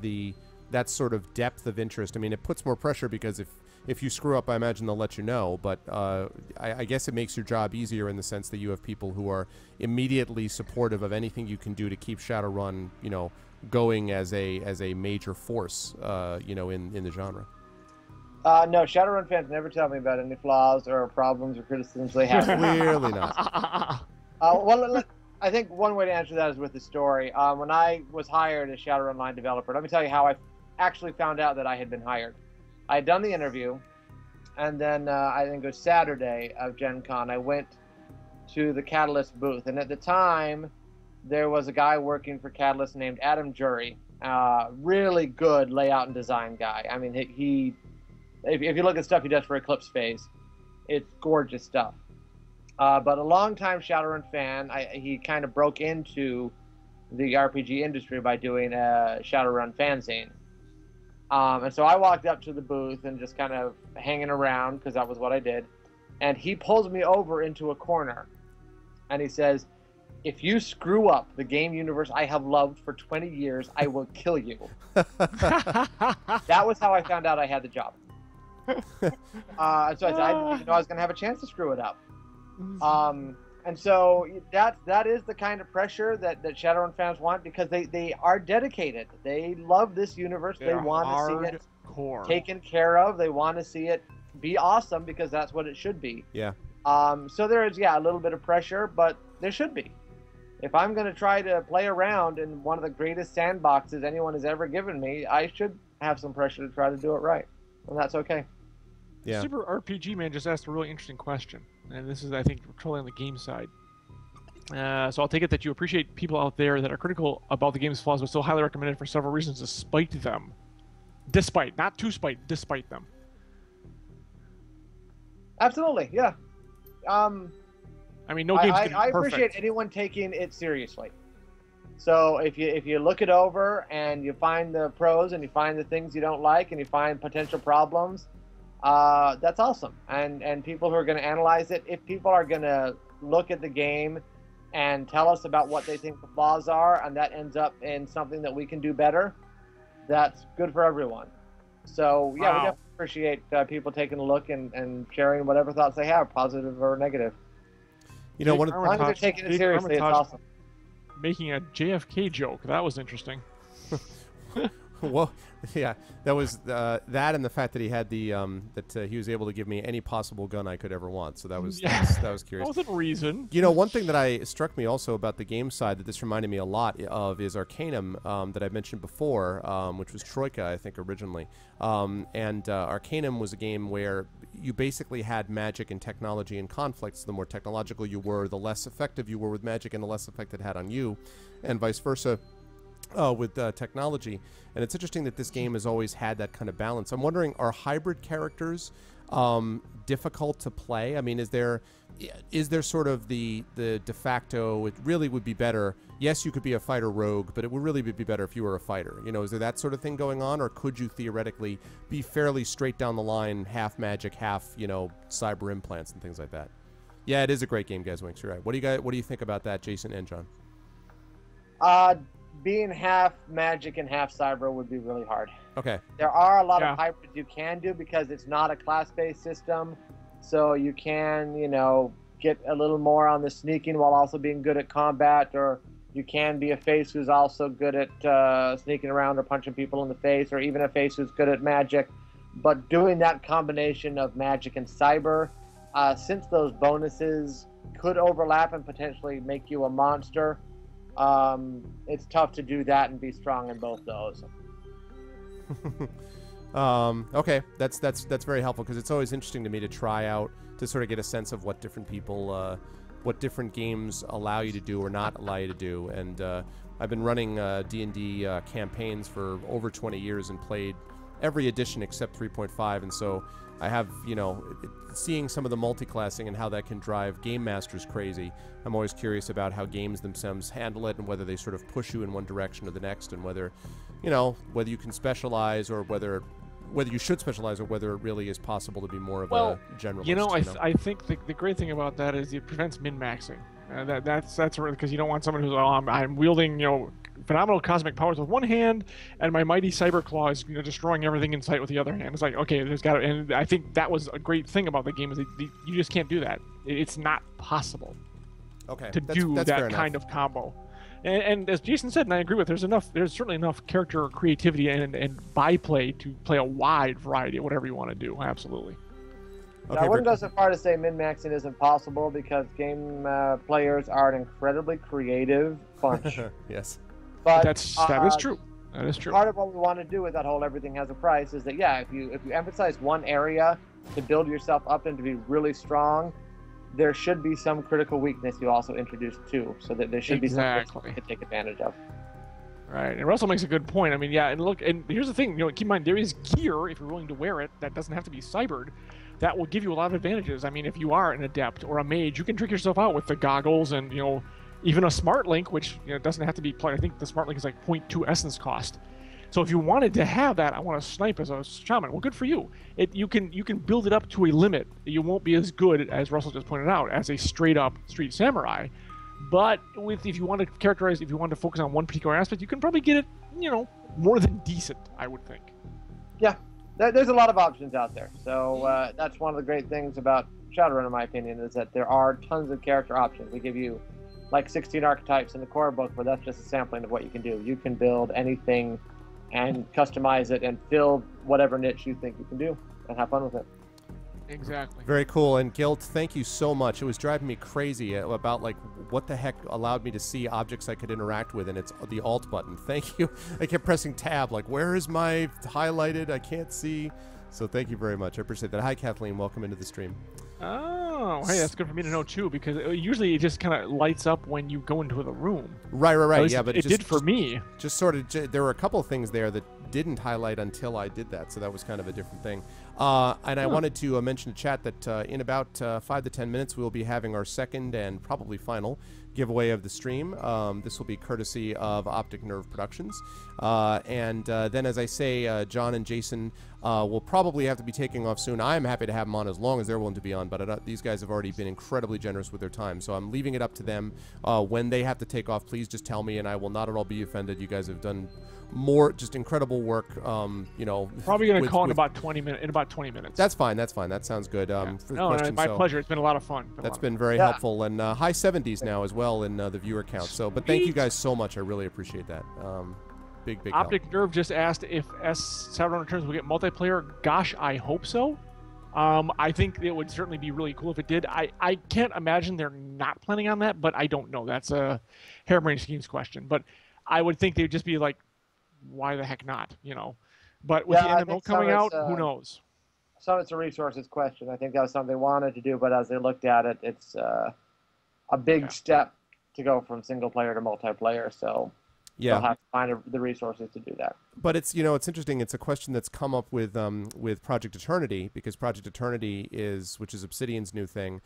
that sort of depth of interest? I mean, it puts more pressure because if you screw up, I imagine they'll let you know. But I guess it makes your job easier in the sense that you have people who are immediately supportive of anything you can do to keep Shadowrun, going as a major force, in the genre. No, Shadowrun fans never tell me about any flaws or problems or criticisms they have. Clearly not. Well, I think one way to answer that is with the story. When I was hired as Shadowrun line developer, let me tell you how I actually found out that I had been hired. I had done the interview, and then I think it was Saturday of Gen Con, I went to the Catalyst booth. And at the time, there was a guy working for Catalyst named Adam Jury. Really good layout and design guy. I mean, if you look at stuff he does for Eclipse Phase, it's gorgeous stuff. But a longtime Shadowrun fan, he kind of broke into the RPG industry by doing a Shadowrun fanzine. And so I walked up to the booth and just kind of hanging around because that was what I did. And he pulls me over into a corner and he says, "If you screw up the game universe I have loved for 20 years, I will kill you." That was how I found out I had the job. So I said, I didn't even know I was going to have a chance to screw it up. And so that is the kind of pressure that Shadowrun fans want, because they are dedicated. They love this universe. They want to see it taken care of. They want to see it be awesome because that's what it should be. Yeah. So there is, a little bit of pressure, but there should be. If I'm going to try to play around in one of the greatest sandboxes anyone has ever given me, I should have some pressure to try to do it right. And that's okay. Yeah. Super RPG Man just asked a really interesting question. And this is, I think, totally on the game side. So I'll take it that you appreciate people out there that are critical about the game's flaws, but still highly recommend it for several reasons despite them. Despite, not to spite, despite them. Absolutely, yeah. I mean, no game's gonna be I perfect. appreciate anyone taking it seriously. So if you look it over and you find the pros and you find the things you don't like and you find potential problems, that's awesome. And people who are going to analyze it, if people are going to look at the game and tell us about what they think the flaws are, and that ends up in something that we can do better, that's good for everyone. So yeah, we definitely appreciate people taking a look and sharing whatever thoughts they have, positive or negative. You know, as long as they're taking it seriously, it's awesome. Making a JFK joke. That was interesting. Well, yeah, that was that, and the fact that he had the he was able to give me any possible gun I could ever want. So that was that was curious. That was a reason. You know, one thing that struck me also about the game side that this reminded me a lot of is Arcanum that I mentioned before, which was Troika, I think, originally. And Arcanum was a game where you basically had magic and technology in conflicts. The more technological you were, the less effective you were with magic, and the less effect it had on you, and vice versa. With technology. And it's interesting that this game has always had that kind of balance. I'm wondering, are hybrid characters difficult to play? I mean, is there sort of the de facto, it really would be better, yes, you could be a fighter rogue, but it would really be better if you were a fighter. You know, is there that sort of thing going on, or could you theoretically be fairly straight down the line, half magic, half, cyber implants and things like that? Yeah, it is a great game, guys. Winks, you're right. What do you think about that, Jason and John? Being half magic and half cyber would be really hard. Okay. There are a lot of hybrids you can do because it's not a class-based system, so you can, get a little more on the sneaking while also being good at combat, or you can be a face who's also good at sneaking around or punching people in the face, or even a face who's good at magic. But doing that combination of magic and cyber, since those bonuses could overlap and potentially make you a monster, it's tough to do that and be strong in both those. Okay, that's very helpful, because it's always interesting to me to try out, to sort of get a sense of what different people, what different games allow you to do or not allow you to do. And I've been running D&D campaigns for over 20 years and played every edition except 3.5, and so I have, seeing some of the multi-classing and how that can drive game masters crazy. I'm always curious about how games themselves handle it, and whether they sort of push you in one direction or the next, and whether, whether you can specialize, or whether you should specialize, or whether it really is possible to be more of a generalist. I think the great thing about that is it prevents min-maxing. That's really, because you don't want someone who's, I'm wielding, phenomenal cosmic powers with one hand, and my mighty cyber claw is destroying everything in sight with the other hand. It's like, okay, there's got to, and I think that was a great thing about the game, is that you just can't do that. It's not possible. Okay, to do that kind of combo. And as Jason said, and I agree with, there's certainly enough character creativity and byplay to play a wide variety of whatever you want to do. Absolutely. Okay, I wouldn't go so far to say min-maxing isn't possible, because game players are an incredibly creative bunch. Yes. But that is true. That is true. Part of what we want to do with that whole everything has a price is that, if you emphasize one area to build yourself up and to be really strong, there should be some critical weakness you also introduce too, so that there should be something you can take advantage of. Right, and Russell makes a good point. I mean, yeah, and look, and here's the thing, keep in mind, there is gear, if you're willing to wear it, that doesn't have to be cybered, that will give you a lot of advantages. I mean, if you are an adept or a mage, you can trick yourself out with the goggles and, even a smart link, which, doesn't have to be plugged. I think the smart link is like 0.2 essence cost. So if you wanted to have that, I want to snipe as a shaman. Well, good for you. You can build it up to a limit. You won't be as good, as Russell just pointed out, as a straight-up street samurai. But if you want to focus on one particular aspect, you can probably get it, more than decent, I would think. Yeah, there's a lot of options out there. So that's one of the great things about Shadowrun, in my opinion, is that there are tons of character options. We give you like 16 archetypes in the core book, but that's just a sampling of what you can do. You can build anything and customize it and fill whatever niche you think you can do and have fun with it. Exactly. Very cool. And Guilt, thank you so much. It was driving me crazy about like what the heck allowed me to see objects I could interact with, and it's the Alt button. Thank you. I kept pressing tab, like where is my highlighted? I can't see. So thank you very much. I appreciate that. Hi, Kathleen. Welcome into the stream. Oh, hey, that's good for me to know too, because usually it just kind of lights up when you go into the room. Right. Yeah, but it did for me. Just sort of, there were a couple of things there that didn't highlight until I did that, so that was kind of a different thing. And I wanted to mention to chat that in about 5 to 10 minutes we'll be having our second and probably final giveaway of the stream. This will be courtesy of Optic Nerve Productions. And then, as I say, John and Jason will probably have to be taking off soon. I'm happy to have them on as long as they're willing to be on, but these guys have already been incredibly generous with their time, so I'm leaving it up to them. When they have to take off, please just tell me, and I will not at all be offended. You guys have done just incredible work. Probably going to call in about 20 minutes. That's fine. That sounds good. My pleasure. It's been a lot of fun. That's been very helpful, and high 70s now as well in the viewer count. So, but thank you guys so much. I really appreciate that. Big Optic help. Nerve just asked if Shadowrun Returns will get multiplayer. Gosh, I hope so. I think it would certainly be really cool if it did. I can't imagine they're not planning on that, but I don't know. That's a harebrained schemes question. But I would think they'd just be like, why the heck not? But with the MMO coming out, who knows? Some it's a resources question. I think that was something they wanted to do, but as they looked at it, it's a big step to go from single player to multiplayer. So they'll have to find the resources to do that. But it's it's interesting. It's a question that's come up with Project Eternity, because Project Eternity which is Obsidian's new thing.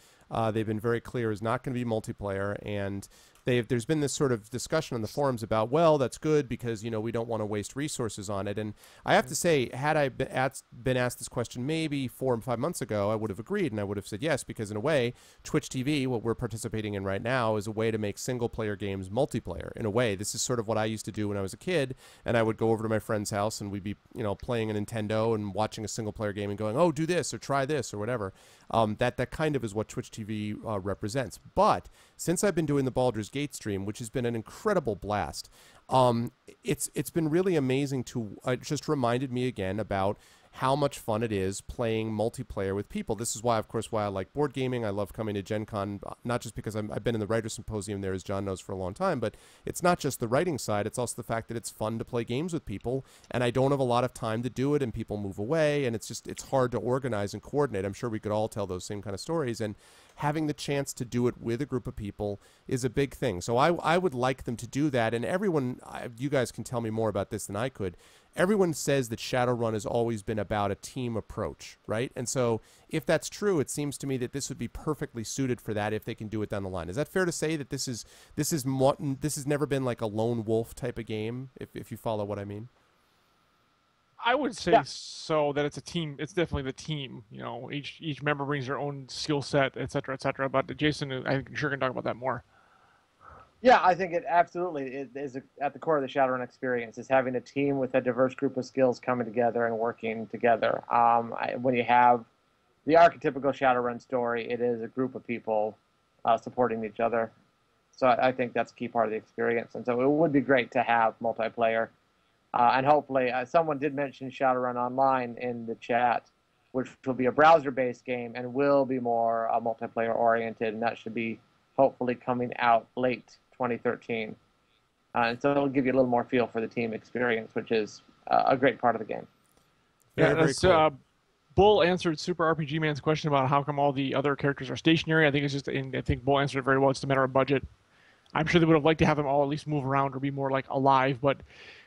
They've been very clear is not going to be multiplayer, and there's been this sort of discussion on the forums about, well, that's good because we don't want to waste resources on it. And I have to say, had I been asked this question maybe 4 or 5 months ago, I would have agreed and I would have said yes, because in a way, Twitch TV, what we're participating in right now, is a way to make single player games multiplayer. In a way, this is sort of what I used to do when I was a kid, and I would go over to my friend's house and we'd be playing a Nintendo and watching a single player game and going, oh, do this or try this or whatever. That kind of is what Twitch TV represents. But since I've been doing the Baldur's Gate stream, which has been an incredible blast, it's been really amazing to it just reminded me again about how much fun it is playing multiplayer with people. This is why, of course, why I like board gaming. I love coming to Gen Con, not just because I've been in the Writers' Symposium there, as John knows, for a long time, but it's not just the writing side. It's also the fact that it's fun to play games with people, and I don't have a lot of time to do it, and people move away, and it's hard to organize and coordinate. I'm sure we could all tell those same kind of stories, and having the chance to do it with a group of people is a big thing. So I would like them to do that, and everyone, you guys can tell me more about this than I could. Everyone says that Shadowrun has always been about a team approach, right? And so if that's true, it seems to me that this would be perfectly suited for that if they can do it down the line. Is that fair to say that this has never been like a lone wolf type of game, if you follow what I mean? I would say so, that it's a team. It's definitely the team. Each member brings their own skill set, et cetera, et cetera. But Jason, I'm sure can talk about that more. Yeah, I think it absolutely is at the core of the Shadowrun experience, is having a team with a diverse group of skills coming together and working together. When you have the archetypical Shadowrun story, it is a group of people supporting each other. So I think that's a key part of the experience. And so it would be great to have multiplayer. And hopefully, someone did mention Shadowrun Online in the chat, which will be a browser-based game and will be more multiplayer-oriented, and that should be hopefully coming out late 2013. And so it'll give you a little more feel for the team experience, which is a great part of the game. Very cool. Bull answered Super RPG Man's question about how come all the other characters are stationary. I think it's just, I think Bull answered it very well. It's a matter of budget. I'm sure they would have liked to have them all at least move around or be more like alive. But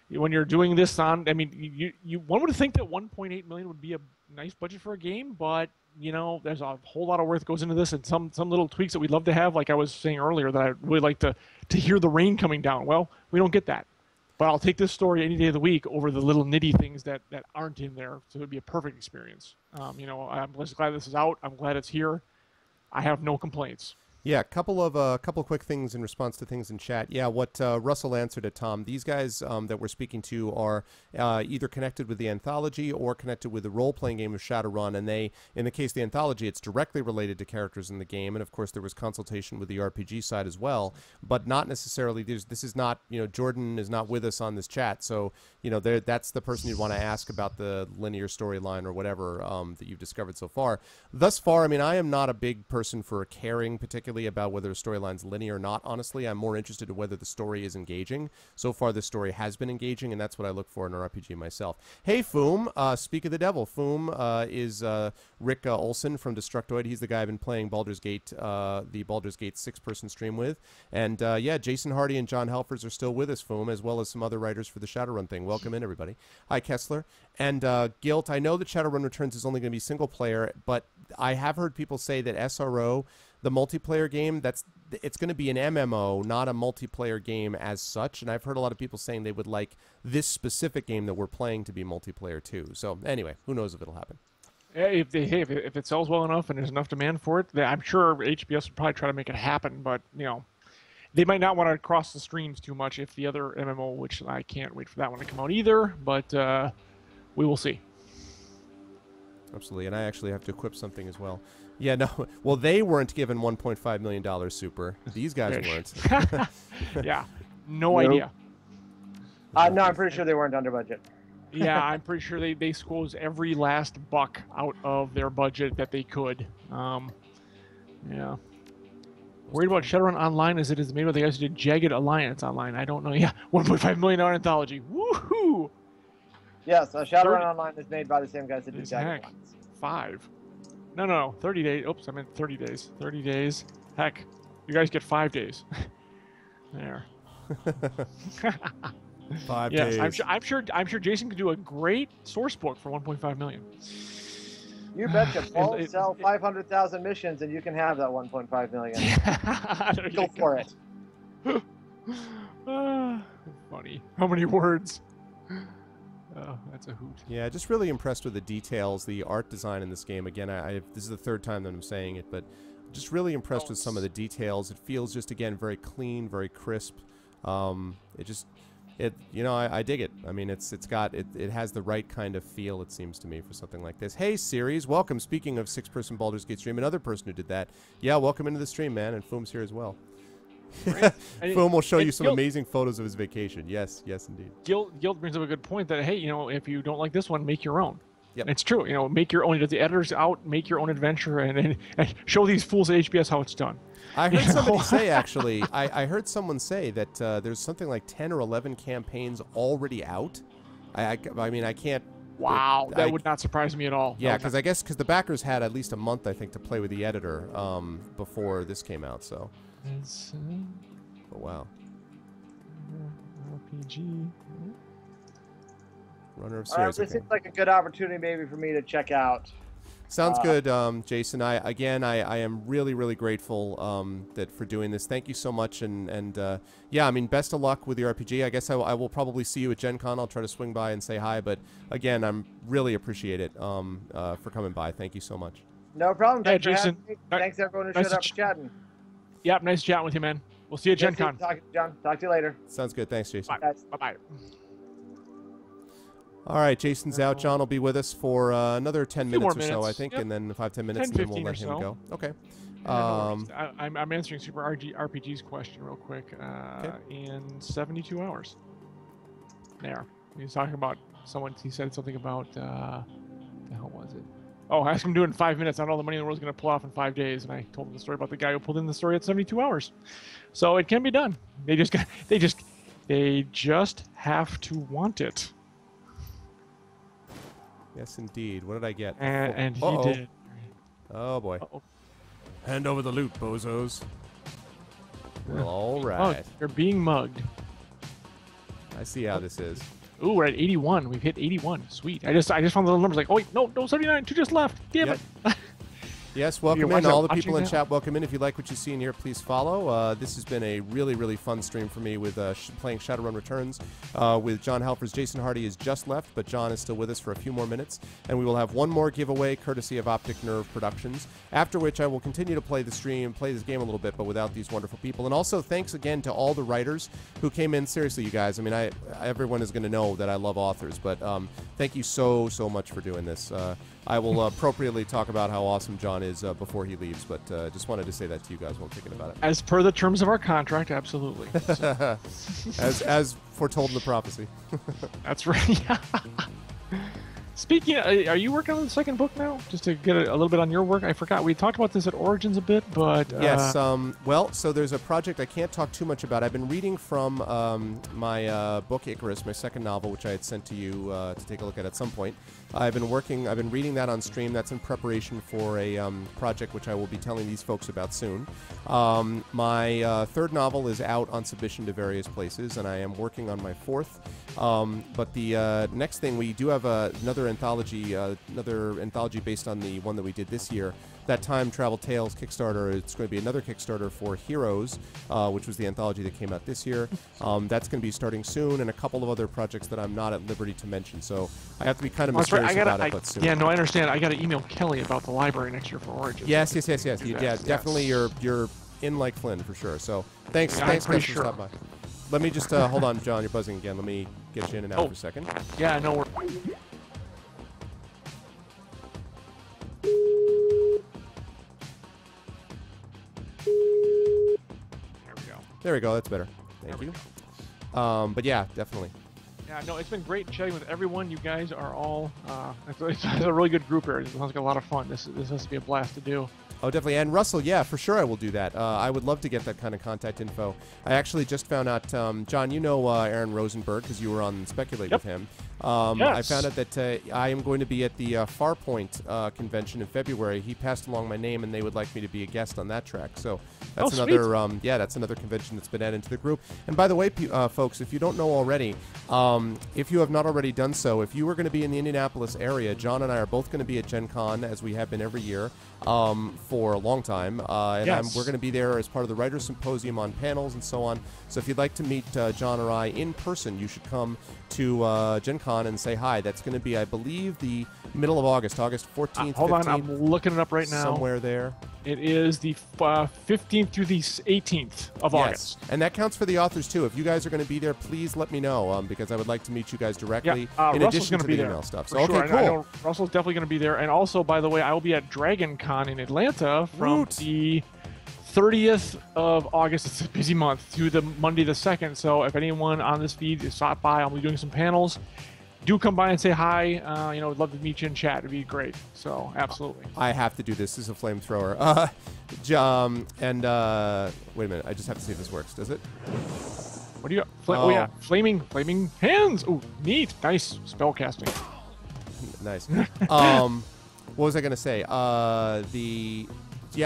when you're doing this on, I mean, one would think that 1.8 million would be a nice budget for a game, but you know, there's a whole lot of work that goes into this, and some little tweaks that we'd love to have. Like I was saying earlier, that I'd really like to hear the rain coming down. Well, we don't get that. But I'll take this story any day of the week over the little nitty things that aren't in there. So it would be a perfect experience. You know, I'm just glad this is out. I'm glad it's here. I have no complaints. Yeah, couple of quick things in response to things in chat. Yeah, what Russell answered to Tom. These guys that we're speaking to are either connected with the anthology or connected with the role-playing game of Shadowrun, and they, in the case of the anthology, it's directly related to characters in the game, and of course there was consultation with the RPG side as well, but not necessarily. This is not, you know, Jordan is not with us on this chat, so you know that's the person you'd want to ask about the linear storyline or whatever that you've discovered so far. Thus far, I mean, I am not a big person for caring particularly about whether a storyline's linear or not. Honestly, I'm more interested in whether the story is engaging. So far, the story has been engaging, and that's what I look for in an RPG myself. Hey, Foom, speak of the devil. Foom is Rick Olson from Destructoid. He's the guy I've been playing Baldur's Gate, the Baldur's Gate 6-person stream with. And yeah, Jason Hardy and John Helfers are still with us, Foom, as well as some other writers for the Shadowrun thing. Welcome in, everybody. Hi, Kessler. And Guilt, I know that Shadowrun Returns is only going to be single player, but I have heard people say that SRO, the multiplayer game, it's going to be an MMO, not a multiplayer game as such. And I've heard a lot of people saying they would like this specific game that we're playing to be multiplayer too. So anyway, who knows if it'll happen. If it sells well enough and there's enough demand for it, I'm sure HBS would probably try to make it happen. But you know, they might not want to cross the streams too much if the other MMO, which I can't wait for that one to come out either. But we will see. Absolutely, and I actually have to equip something as well. Yeah, no. Well, they weren't given $1.5 million, Super. These guys weren't. Yeah, no idea. No, I'm pretty sure they weren't under budget. Yeah, I'm pretty sure they squeezed every last buck out of their budget that they could. Yeah. Worried about Shadowrun Online as it is made by the guys who did Jagged Alliance Online. I don't know. Yeah, $1.5 million anthology. Woohoo! Yes, Shadowrun Online is made by the same guys that did Jagged Alliance. 5. No, 30 days. Oops, I meant 30 days. 30 days. Heck, you guys get 5 days. There. 5 yes, days. I'm sure Jason could do a great source book for 1.5 million. You betcha. Paul, sell 500,000 missions and you can have that 1.5 million. Go for it. Funny. How many words? Oh, that's a hoot. Yeah, just really impressed with the details, the art design in this game. Again, this is the third time that I'm saying it, but just really impressed with some of the details. It feels just, again, very clean, very crisp. You know, I dig it. I mean, it has the right kind of feel, it seems to me, for something like this. Hey, series, welcome. Speaking of 6-person Baldur's Gate stream, another person who did that. Yeah, welcome into the stream, man, and Foom's here as well. Foom will show you some amazing photos of his vacation. Yes, yes, indeed. Guild brings up a good point that, hey, you know, if you don't like this one, make your own. Yep. It's true. You know, make your own. Get the editors out, make your own adventure, and show these fools at HBS how it's done. I heard somebody say, actually, I heard someone say that there's something like 10 or 11 campaigns already out. I mean, I can't... Wow, that would not surprise me at all. Yeah, because the backers had at least a month, I think, to play with the editor before this came out, so... Oh, wow. RPG. Runner of All right, series. this seems like a good opportunity maybe for me to check out. Sounds good, Jason. I am really, really grateful for doing this. Thank you so much, and yeah, I mean, best of luck with the RPG. I guess I will probably see you at Gen Con. I'll try to swing by and say hi, but again, I'm really appreciate it for coming by. Thank you so much. No problem. Yeah, Thanks for Jason. having me. Thanks everyone who showed up for chatting. Yep, nice chatting with you, man. We'll see you at Gen Con. Talk to you later. Sounds good. Thanks, Jason. Bye-bye. All right, Jason's out. John will be with us for another 10 minutes or so, I think, yep. and then 5-10 minutes, and then we'll let him go. Okay. I'm answering Super RPG's question real quick. In 72 hours. There. He was talking about someone. He said something about the hell was it? Oh, ask him to do it in 5 minutes. Not all the money in the world is going to pull off in 5 days. And I told him the story about the guy who pulled in the story at 72 hours. So it can be done. They just have to want it. Yes, indeed. What did I get? And he did. Oh boy. Hand over the loot, bozos. Well, all right. Mugged. You're being mugged. I see how this is. Ooh, we're at 81. We've hit 81. Sweet. I just found the little numbers like, oh wait, no, 79. Two just left. Damn it. Yes, welcome You're in. All the watching people in now? chat, welcome in. If you like what you see in here, please follow. This has been a really, really fun stream for me with playing Shadowrun Returns with John Halfers. Jason Hardy is just left, but John is still with us for a few more minutes. And we will have one more giveaway courtesy of Optic Nerve Productions, after which I will continue to play the stream, play this game a little bit, but without these wonderful people. And also, thanks again to all the writers who came in. Seriously, you guys, I mean, everyone is going to know that I love authors, but thank you so, so much for doing this. I will appropriately talk about how awesome John is before he leaves, but just wanted to say that to you guys while thinking about it. As per the terms of our contract, absolutely. So. as foretold in the prophecy. That's right. Speaking, are you working on the second book now? Just to get a little bit on your work, I forgot we talked about this at Origins a bit, but yes. Well, so there's a project I can't talk too much about. I've been reading from my book ICARUS, my second novel, which I had sent to you to take a look at some point. I've been reading that on stream. That's in preparation for a project which I will be telling these folks about soon. My third novel is out on submission to various places, and I am working on my fourth. But the next thing, we do have another anthology based on the one that we did this year. That Time Travel Tales Kickstarter. It's going to be another Kickstarter for Heroes, which was the anthology that came out this year. That's going to be starting soon, and a couple of other projects that I'm not at liberty to mention. So I have to be kind of mysterious about it, but soon. Yeah, no, I understand. I got to email Kelly about the library next year for Origins. Yes. Definitely, you're in like Flynn for sure. So thanks guys for stopping by. Let me just hold on, John. You're buzzing again. Let me get you in and out for a second. Yeah, no. There we go. That's better. Thank you. But yeah, definitely. Yeah, no, it's been great chatting with everyone. You guys are all, it's a really good group here. It sounds like a lot of fun. This has to be a blast to do. Oh, definitely. And Russell, yeah, for sure I will do that. I would love to get that kind of contact info. I actually just found out, John, you know Aaron Rosenberg because you were on Speculate with him. I found out that I am going to be at the Farpoint convention in February. He passed along my name, and they would like me to be a guest on that track. So that's that's another convention that's been added to the group. And by the way, folks, if you don't know already, if you have not already done so, if you are going to be in the Indianapolis area, John and I are both going to be at Gen Con, as we have been every year, for a long time. And we're going to be there as part of the Writers' Symposium on panels and so on. So if you'd like to meet John or I in person, you should come to Gen Con and say hi. That's going to be, I believe, the middle of August 14th, hold 15th, on, I'm looking it up right now. Somewhere there. It is the 15th through the 18th of August. And that counts for the authors, too. If you guys are going to be there, please let me know, because I would like to meet you guys directly, in Russell's addition to the email stuff. So, okay, cool. I know Russell's definitely going to be there. And also, by the way, I will be at Dragon Con in Atlanta from the 30th of August. It's a busy month, through the Monday the 2nd. So if anyone on this feed is stopped by, I'll be doing some panels. Do come by and say hi. I'd love to meet you and chat. It'd be great. So, absolutely. I have to do this. This is a flamethrower. Wait a minute. I just have to see if this works. Does it? What do you got? Oh, yeah. Flaming hands. Ooh, neat. Nice spell casting. Nice. What was I going to say?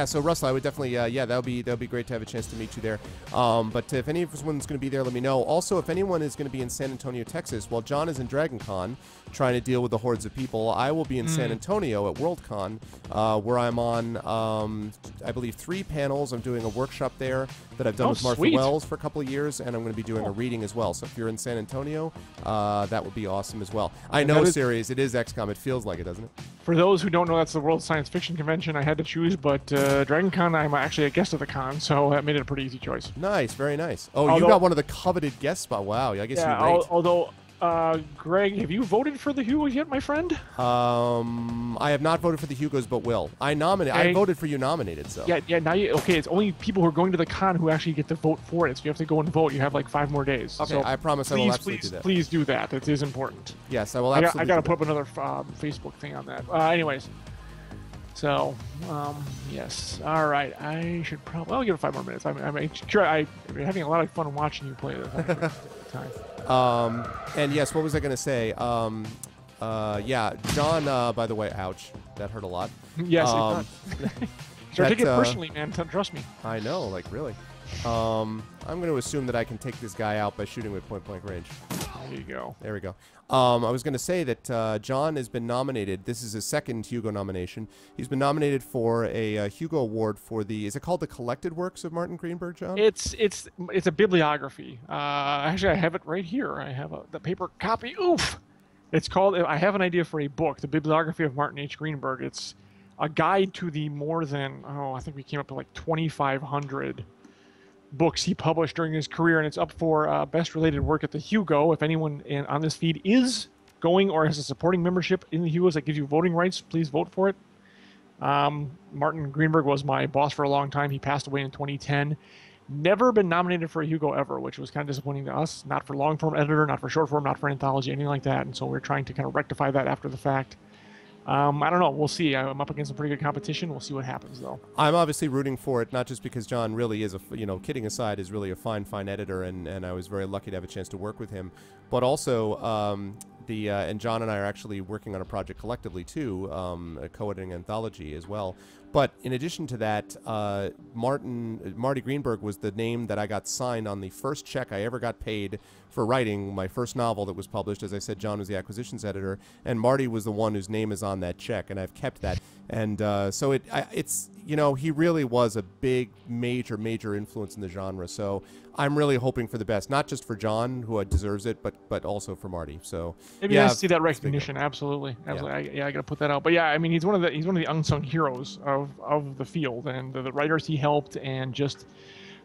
So Russell, I would definitely, that'll be great to have a chance to meet you there. But if anyone's going to be there, let me know. Also, if anyone is going to be in San Antonio, Texas, while John is in Dragon Con trying to deal with the hordes of people, I will be in San Antonio at Worldcon, where I'm on, I believe, 3 panels. I'm doing a workshop there that I've done with Martha Wells for a couple of years, and I'm going to be doing a reading as well. So if you're in San Antonio, that would be awesome as well. I know, series, it is XCOM. It feels like it, doesn't it? For those who don't know, that's the World Science Fiction Convention. I had to choose, but Dragon Con, I'm actually a guest of the con, so that made it a pretty easy choice. Nice, very nice. Oh, you got one of the coveted guest spots. Wow, I guess you're right. Although, Greg, have you voted for the Hugos yet, my friend? I have not voted for the Hugos, but will. I voted for you nominated, so. Yeah, now it's only people who are going to the con who actually get to vote for it, so you have to go and vote. You have like 5 more days. Okay, so I promise I will absolutely do that. Please do that. It is important. Yes, I will absolutely I got to put up another Facebook thing on that. Anyways. So, yes. All right. I should probably... I'll give it 5 more minutes. I'm having a lot of fun watching you play this time. And yes, what was I going to say? John, by the way, ouch. That hurt a lot. Yes, it does. Take it personally, man. Trust me. I know, like, really. I'm going to assume that I can take this guy out by shooting with point-blank range. There you go. There we go. I was going to say that John has been nominated. This is his second Hugo nomination. He's been nominated for a Hugo Award for the, is it called the Collected Works of Martin Greenberg, John? It's a bibliography. Actually, I have it right here. I have the paper copy. Oof! It's called, I have an idea for a book, the bibliography of Martin H. Greenberg. It's a guide to the more than, I think we came up to like 2,500 books he published during his career, and it's up for best related work at the Hugo. If anyone on this feed is going or has a supporting membership in the Hugos that gives you voting rights, please vote for it. Martin Greenberg was my boss for a long time. He passed away in 2010. Never been nominated for a Hugo ever, which was kind of disappointing to us. Not for long form editor, not for short form, not for anthology, anything like that. And so we're trying to kind of rectify that after the fact. I don't know. We'll see. I'm up against some pretty good competition. We'll see what happens, though. I'm obviously rooting for it, not just because John really is kidding aside, is really a fine editor, and I was very lucky to have a chance to work with him. But also, and John and I are actually working on a project collectively too, a co-editing anthology as well. But in addition to that, Marty Greenberg was the name that I got signed on the first check I ever got paid for writing my first novel that was published. As I said, John was the acquisitions editor, and Marty was the one whose name is on that check, and I've kept that. And so it's he really was a big, major influence in the genre. So I'm really hoping for the best, not just for John, who deserves it, but also for Marty. So maybe I see that recognition. Absolutely. Yeah. I got to put that out. But yeah, I mean, he's one of the unsung heroes of the field, and the writers he helped, and just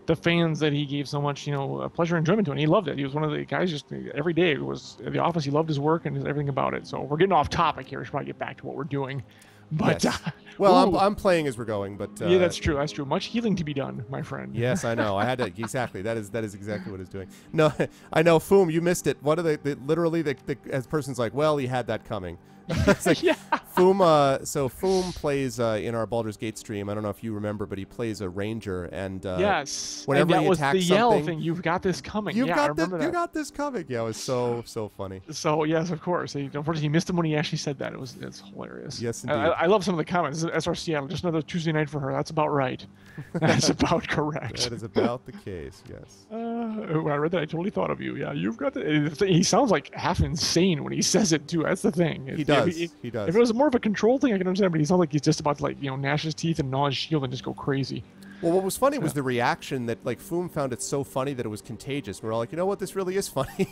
the fans that he gave so much pleasure and enjoyment to, and he loved it. He was one of the guys just every day it was at the office. He loved his work and everything about it. So we're getting off topic here. We should probably get back to what we're doing. But yes. Well, I'm playing as we're going, but yeah, that's true. That's true. Much healing to be done, my friend. Yes, I know. I had to exactly. That is exactly what it's doing. No, I know. Foom, you missed it. What are literally as person's like, well, he had that coming. It's like, yeah. Foom. So Foom plays in our Baldur's Gate stream. I don't know if you remember, but he plays a ranger, and yes, whenever and that he was attacks the yell something, thing. You've got this coming. You got this coming. Yeah, it was so funny. So yes, of course. Unfortunately, he missed him when he actually said that. It's hilarious. Yes, indeed. I love some of the comments. SR Seattle, just another Tuesday night for her. That's about right. That's about correct. That is about the case. Yes. When I read that, I totally thought of you. Yeah, you've got the. He sounds like half insane when he says it too. That's the thing. He does. He does. If it was more of a control thing, I can understand. But he sounds like he's just about to gnash his teeth and gnaw his shield and just go crazy. Well, what was funny was the reaction that Foom found it so funny that it was contagious. We're all like, you know what, this really is funny.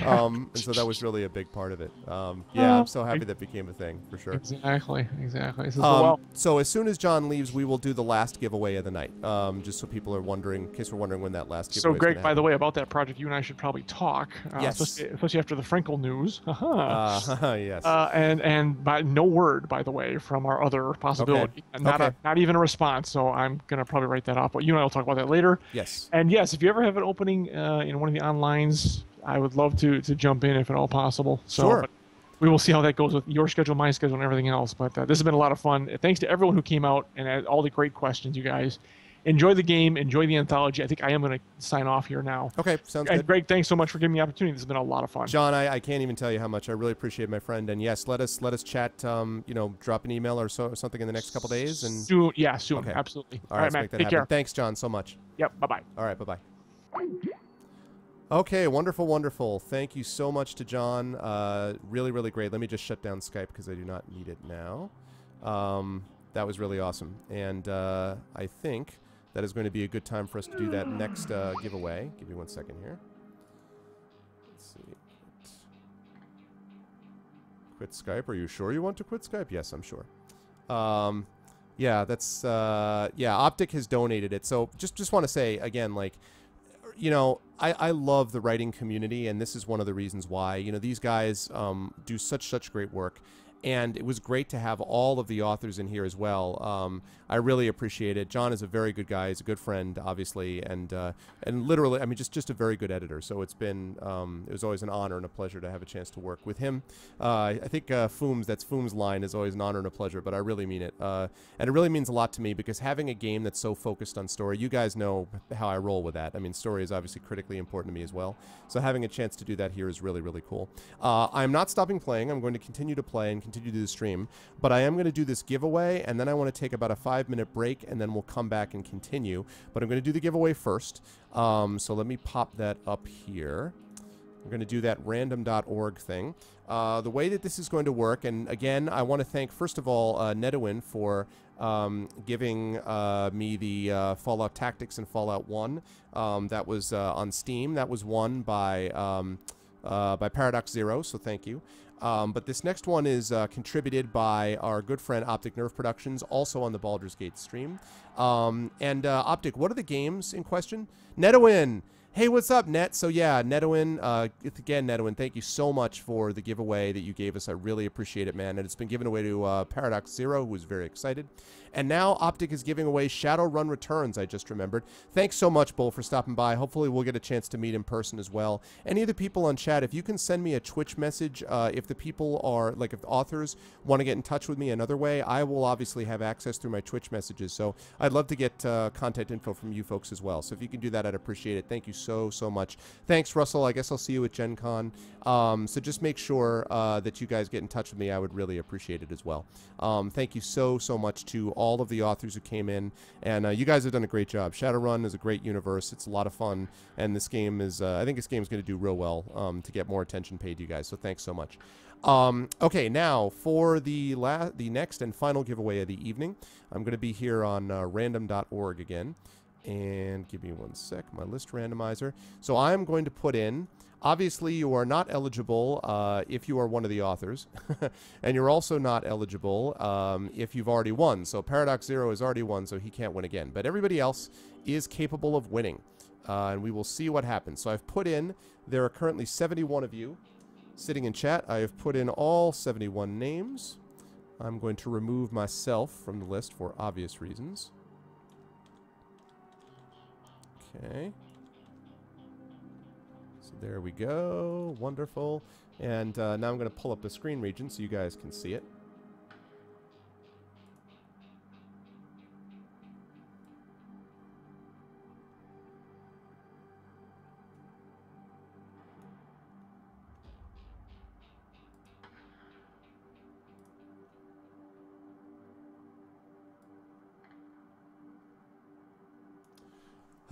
And so that was really a big part of it. Yeah, I'm so happy that became a thing, for sure. Exactly. So as soon as John leaves, we will do the last giveaway of the night, just so people are wondering, in case we're wondering when that last giveaway is. So, Greg, by the way, about that project, you and I should probably talk. Yes. Especially after the Frankel news. Yes. And by no word, by the way, from our other possibility. Okay. Not even a response, so I'm going to probably write that off, but you and I will talk about that later. Yes. And yes, if you ever have an opening in one of the onlines, I would love to jump in if at all possible. So sure. We will see how that goes with your schedule, my schedule, and everything else. But this has been a lot of fun. Thanks to everyone who came out and all the great questions, you guys. Enjoy the game. Enjoy the anthology. I think I am going to sign off here now. Okay, sounds good. Greg, thanks so much for giving me the opportunity. This has been a lot of fun. John, I can't even tell you how much I really appreciate my friend. And yes, let us chat. Drop an email or something in the next couple days. And soon. Okay. Absolutely. All right, man. Make that take happen. care. Thanks, John, so much. Yep. Bye-bye. All right. Bye-bye. Okay, wonderful. Thank you so much to John. Really great. Let me just shut down Skype because I do not need it now. That was really awesome. And I think that is going to be a good time for us to do that next giveaway. Give me 1 second here. Let's see. Quit Skype. Are you sure you want to quit Skype? Yes, I'm sure. Yeah, that's... Optic has donated it. So just want to say, again, I love the writing community, and this is one of the reasons why. These guys do such great work. And it was great to have all of the authors in here as well. I really appreciate it. John is a very good guy. He's a good friend, obviously, and literally, I mean, just a very good editor. So it's been, it was always an honor and a pleasure to have a chance to work with him. I think Foom's line is always an honor and a pleasure, but I really mean it. And it really means a lot to me because having a game that's so focused on story, you guys know how I roll with that. I mean, story is obviously critically important to me as well. So having a chance to do that here is really cool. I'm not stopping playing. I'm going to continue to play and continue to do the stream. But I am going to do this giveaway, and then I want to take about a 5-minute break, and then we'll come back and continue. But I'm going to do the giveaway first. So let me pop that up here. We're going to do that random.org thing. The way that this is going to work, and again, I want to thank, first of all, Netawin for giving me the Fallout Tactics and Fallout 1. That was on Steam. That was won by Paradox Zero, so thank you. But this next one is contributed by our good friend Optic Nerve Productions, also on the Baldur's Gate stream. Optic, what are the games in question? Netawin! Hey, what's up, Net? So yeah, Netawin, again, Netawin, thank you so much for the giveaway that you gave us. I really appreciate it, man. And it's been given away to Paradox Zero, who is very excited. And now Optic is giving away Shadowrun Returns, I just remembered. Thanks so much, Bull, for stopping by. Hopefully we'll get a chance to meet in person as well. Any of the people on chat, if you can send me a Twitch message, if the people are, like if the authors want to get in touch with me another way, I will obviously have access through my Twitch messages. So I'd love to get contact info from you folks as well. So if you can do that, I'd appreciate it. Thank you so much. Thanks, Russell. I guess I'll see you at Gen Con. So just make sure that you guys get in touch with me. I would really appreciate it as well. Thank you so much to all of the authors who came in, and you guys have done a great job. Shadowrun is a great universe. It's a lot of fun, and this game is, I think this game is going to do real well to get more attention paid to you guys, so thanks so much. Okay, now for the next and final giveaway of the evening, I'm going to be here on random.org again. And give me one sec, my list randomizer. So I'm going to put in, obviously you are not eligible if you are one of the authors. And you're also not eligible if you've already won. So Paradox Zero has already won, so he can't win again. But everybody else is capable of winning. And we will see what happens. So I've put in, there are currently 71 of you sitting in chat. I have put in all 71 names. I'm going to remove myself from the list for obvious reasons. Okay. So there we go. Wonderful. And now I'm going to pull up the screen region so you guys can see it.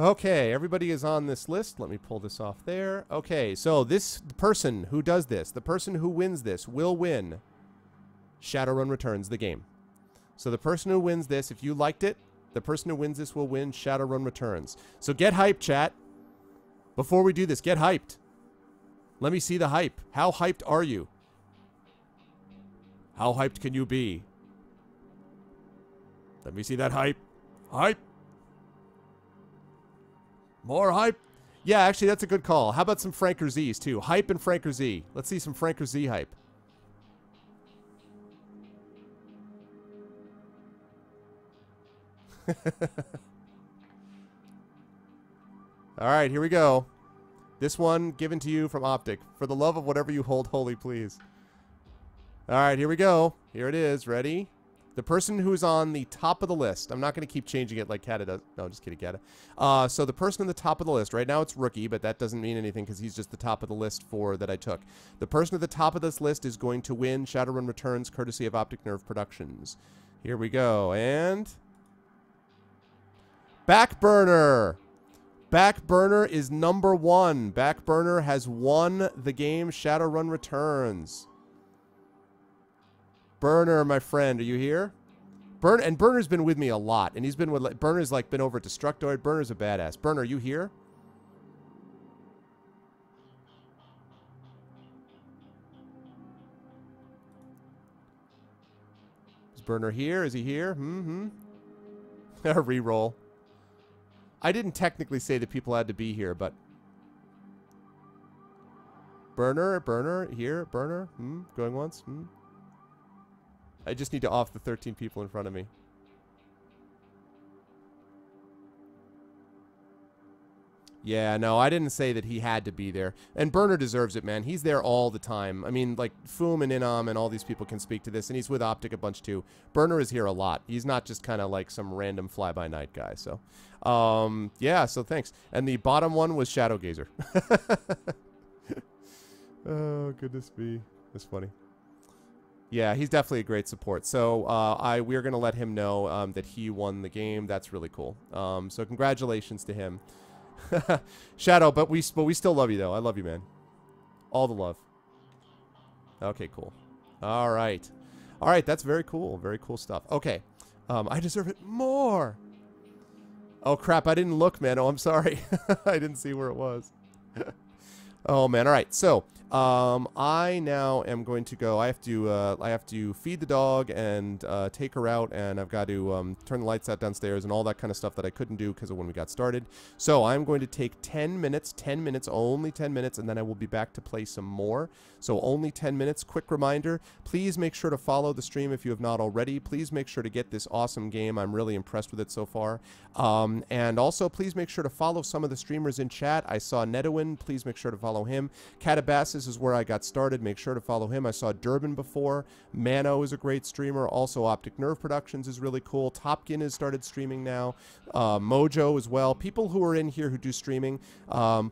Okay, everybody is on this list. Let me pull this off there. Okay, so this person who does this, the person who wins this, will win Shadowrun Returns, the game. So the person who wins this, if you liked it, the person who wins this will win Shadowrun Returns. So get hyped, chat. Before we do this, get hyped. Let me see the hype. How hyped are you? How hyped can you be? Let me see that hype. Hype. More hype? Yeah, actually, that's a good call. How about some Franker Z's, too? Hype and Franker Z. Let's see some Franker Z hype. All right, here we go. This one given to you from Optic. For the love of whatever you hold holy, please. All right, here we go. Here it is. Ready? The person who's on the top of the list. I'm not going to keep changing it like Kata does. No, just kidding, Kata. So the person on the top of the list. Right now it's Rookie, but that doesn't mean anything because he's just the top of the list for that I took. The person at the top of this list is going to win Shadowrun Returns, courtesy of Optic Nerve Productions. Here we go. And... Backburner! Backburner is number 1. Backburner has won the game Shadowrun Returns. Burner, my friend, are you here? Burner's been with me a lot, and he's been with Burner's like been over at Destructoid. Burner's a badass. Burner, are you here? Is Burner here? Is he here? Reroll. I didn't technically say that people had to be here, but Burner here, Burner. Going once. I just need to off the 13 people in front of me. Yeah, no, I didn't say that he had to be there. And Burner deserves it, man. He's there all the time. I mean, like, Foom and Inam and all these people can speak to this, and he's with Optic a bunch, too. Burner is here a lot. He's not just kind of like some random fly-by-night guy, so. Yeah, so thanks. And the bottom one was Shadowgazer. Oh, goodness me. That's funny. Yeah, he's definitely a great support. So we're gonna let him know that he won the game. That's really cool. So congratulations to him, Shadow. But we still love you though. I love you, man. All the love. Okay, cool. All right, all right. That's very cool. Very cool stuff. Okay, I deserve it more. Oh crap! I didn't look, man. Oh, I'm sorry. I didn't see where it was. Oh man! All right, so I now am going to go. I have to feed the dog and take her out, and I've got to turn the lights out downstairs and all that kind of stuff that I couldn't do because of when we got started. So I'm going to take 10 minutes, only 10 minutes, and then I will be back to play some more. So only 10 minutes. Quick reminder: please make sure to follow the stream if you have not already. Please make sure to get this awesome game. I'm really impressed with it so far. And also, please make sure to follow some of the streamers in chat. I saw Nedowin. Please make sure to follow him. Catabasis is where I got started. Make sure to follow him. I saw Durbin before. Mano is a great streamer. Also, Optic Nerve Productions is really cool. Topkin has started streaming now. Mojo as well. People who are in here who do streaming,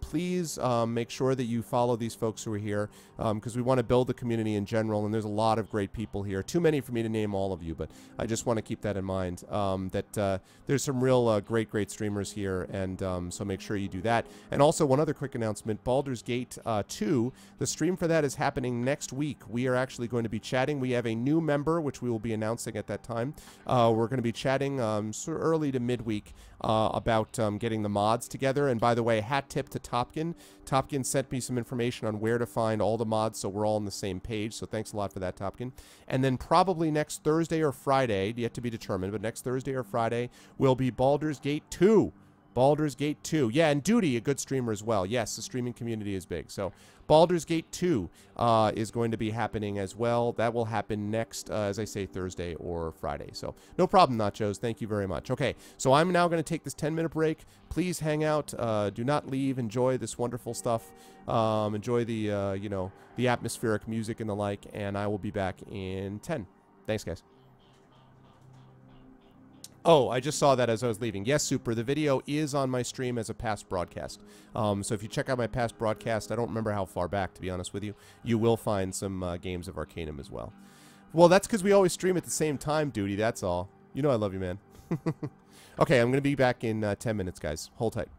please make sure that you follow these folks who are here because we want to build the community in general, and there's a lot of great people here. Too many for me to name all of you, but I just want to keep that in mind, that there's some real great streamers here, and so make sure you do that. And also, one other quick announcement: Baldur's Gate 2, the stream for that is happening next week. We are actually going to be chatting. We have a new member, which we will be announcing at that time. We're going to be chatting sort of early to midweek about getting the mods together. And by the way, hat tip to Topkin. Topkin sent me some information on where to find all the mods, so we're all on the same page. So thanks a lot for that, Topkin. And then probably next Thursday or Friday, yet to be determined, but next Thursday or Friday will be Baldur's Gate 2. Baldur's Gate 2. Yeah, and Duty, a good streamer as well. Yes, the streaming community is big. So Baldur's Gate 2 is going to be happening as well. That will happen next, as I say, Thursday or Friday. So no problem, Nachos. Thank you very much. Okay, so I'm now going to take this 10-minute break. Please hang out. Do not leave. Enjoy this wonderful stuff. Enjoy the, you know, the atmospheric music and the like. And I will be back in 10. Thanks, guys. Oh, I just saw that as I was leaving. Yes, Super, the video is on my stream as a past broadcast. So if you check out my past broadcast, I don't remember how far back, to be honest with you, you will find some games of Arcanum as well. Well, that's because we always stream at the same time, Duty, that's all. You know I love you, man. Okay, I'm going to be back in 10 minutes, guys. Hold tight.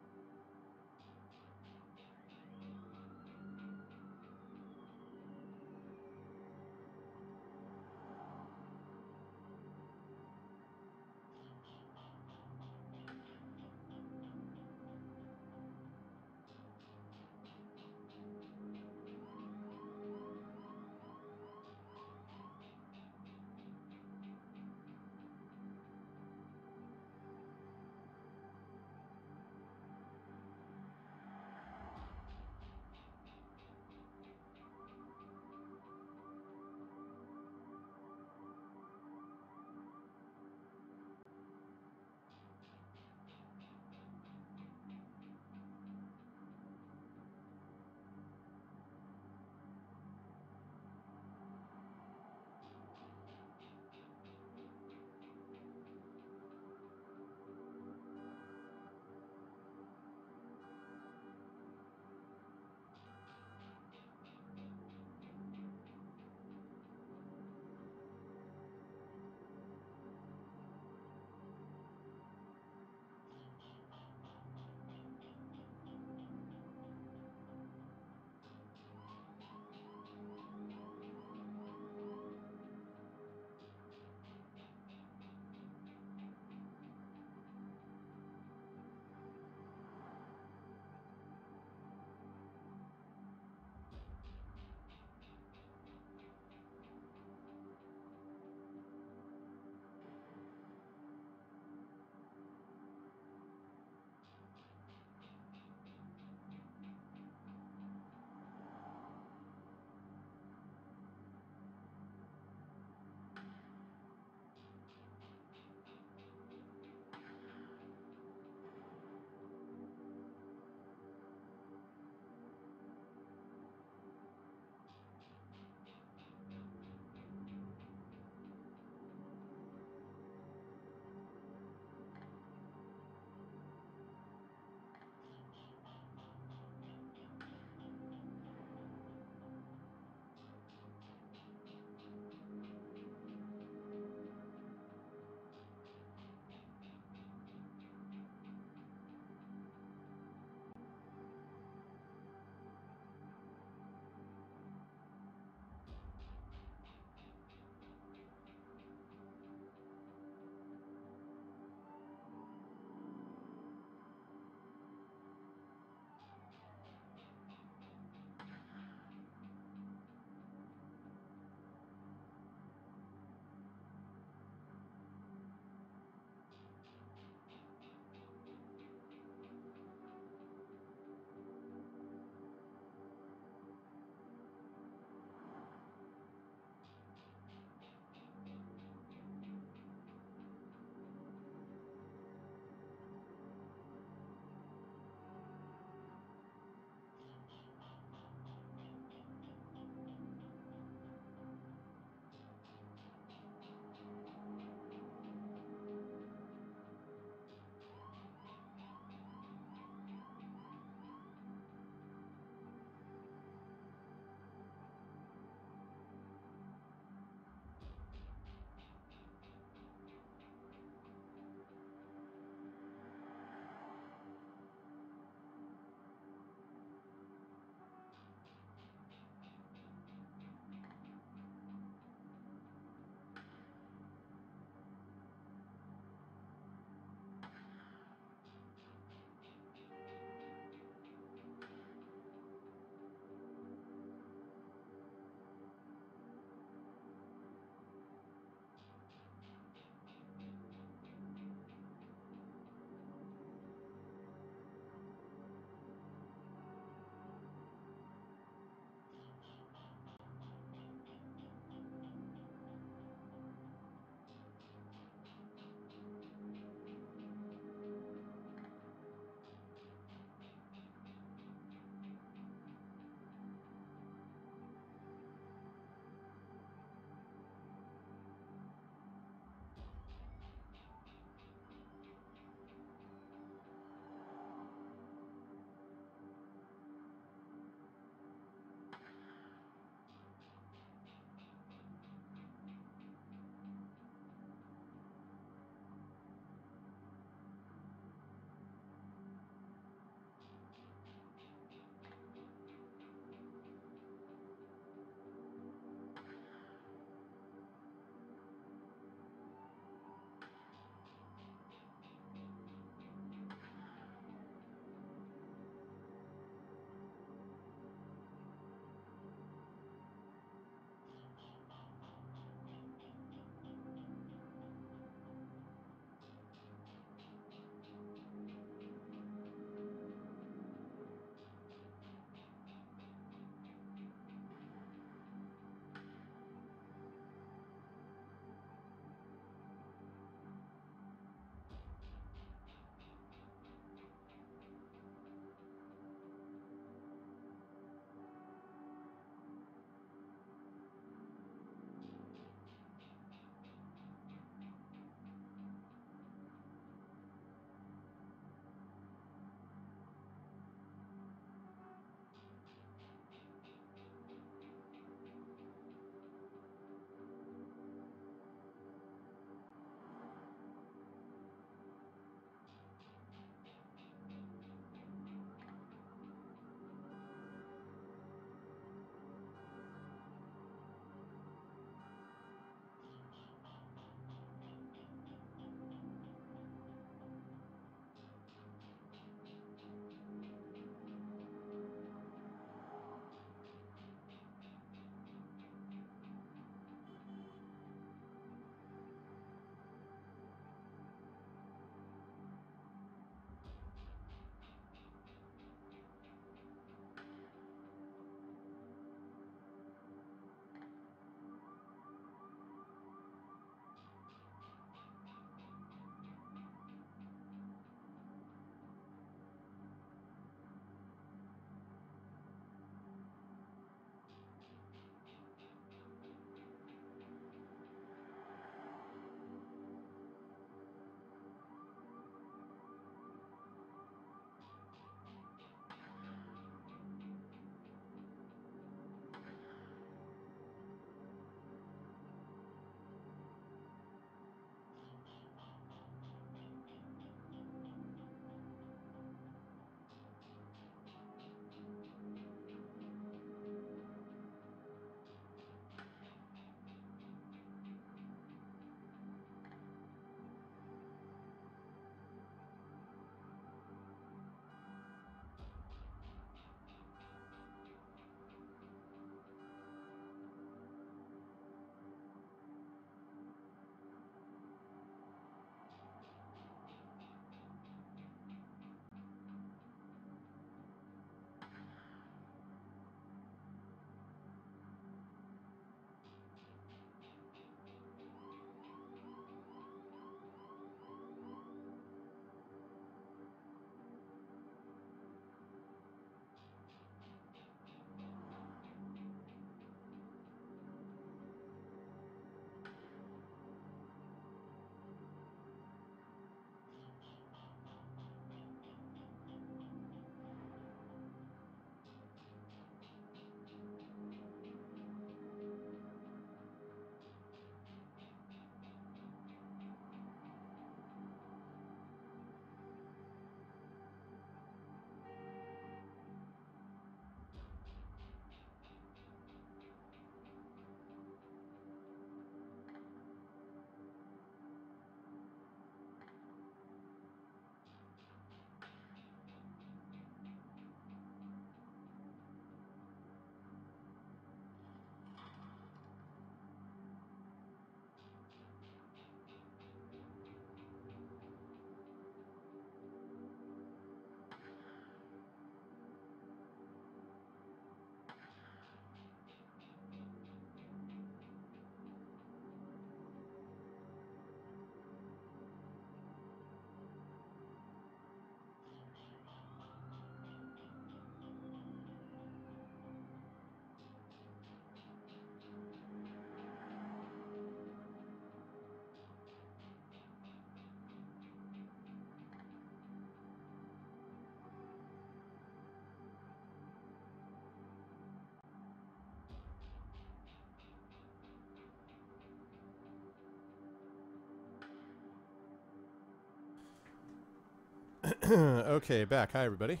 Okay, back. Hi, everybody.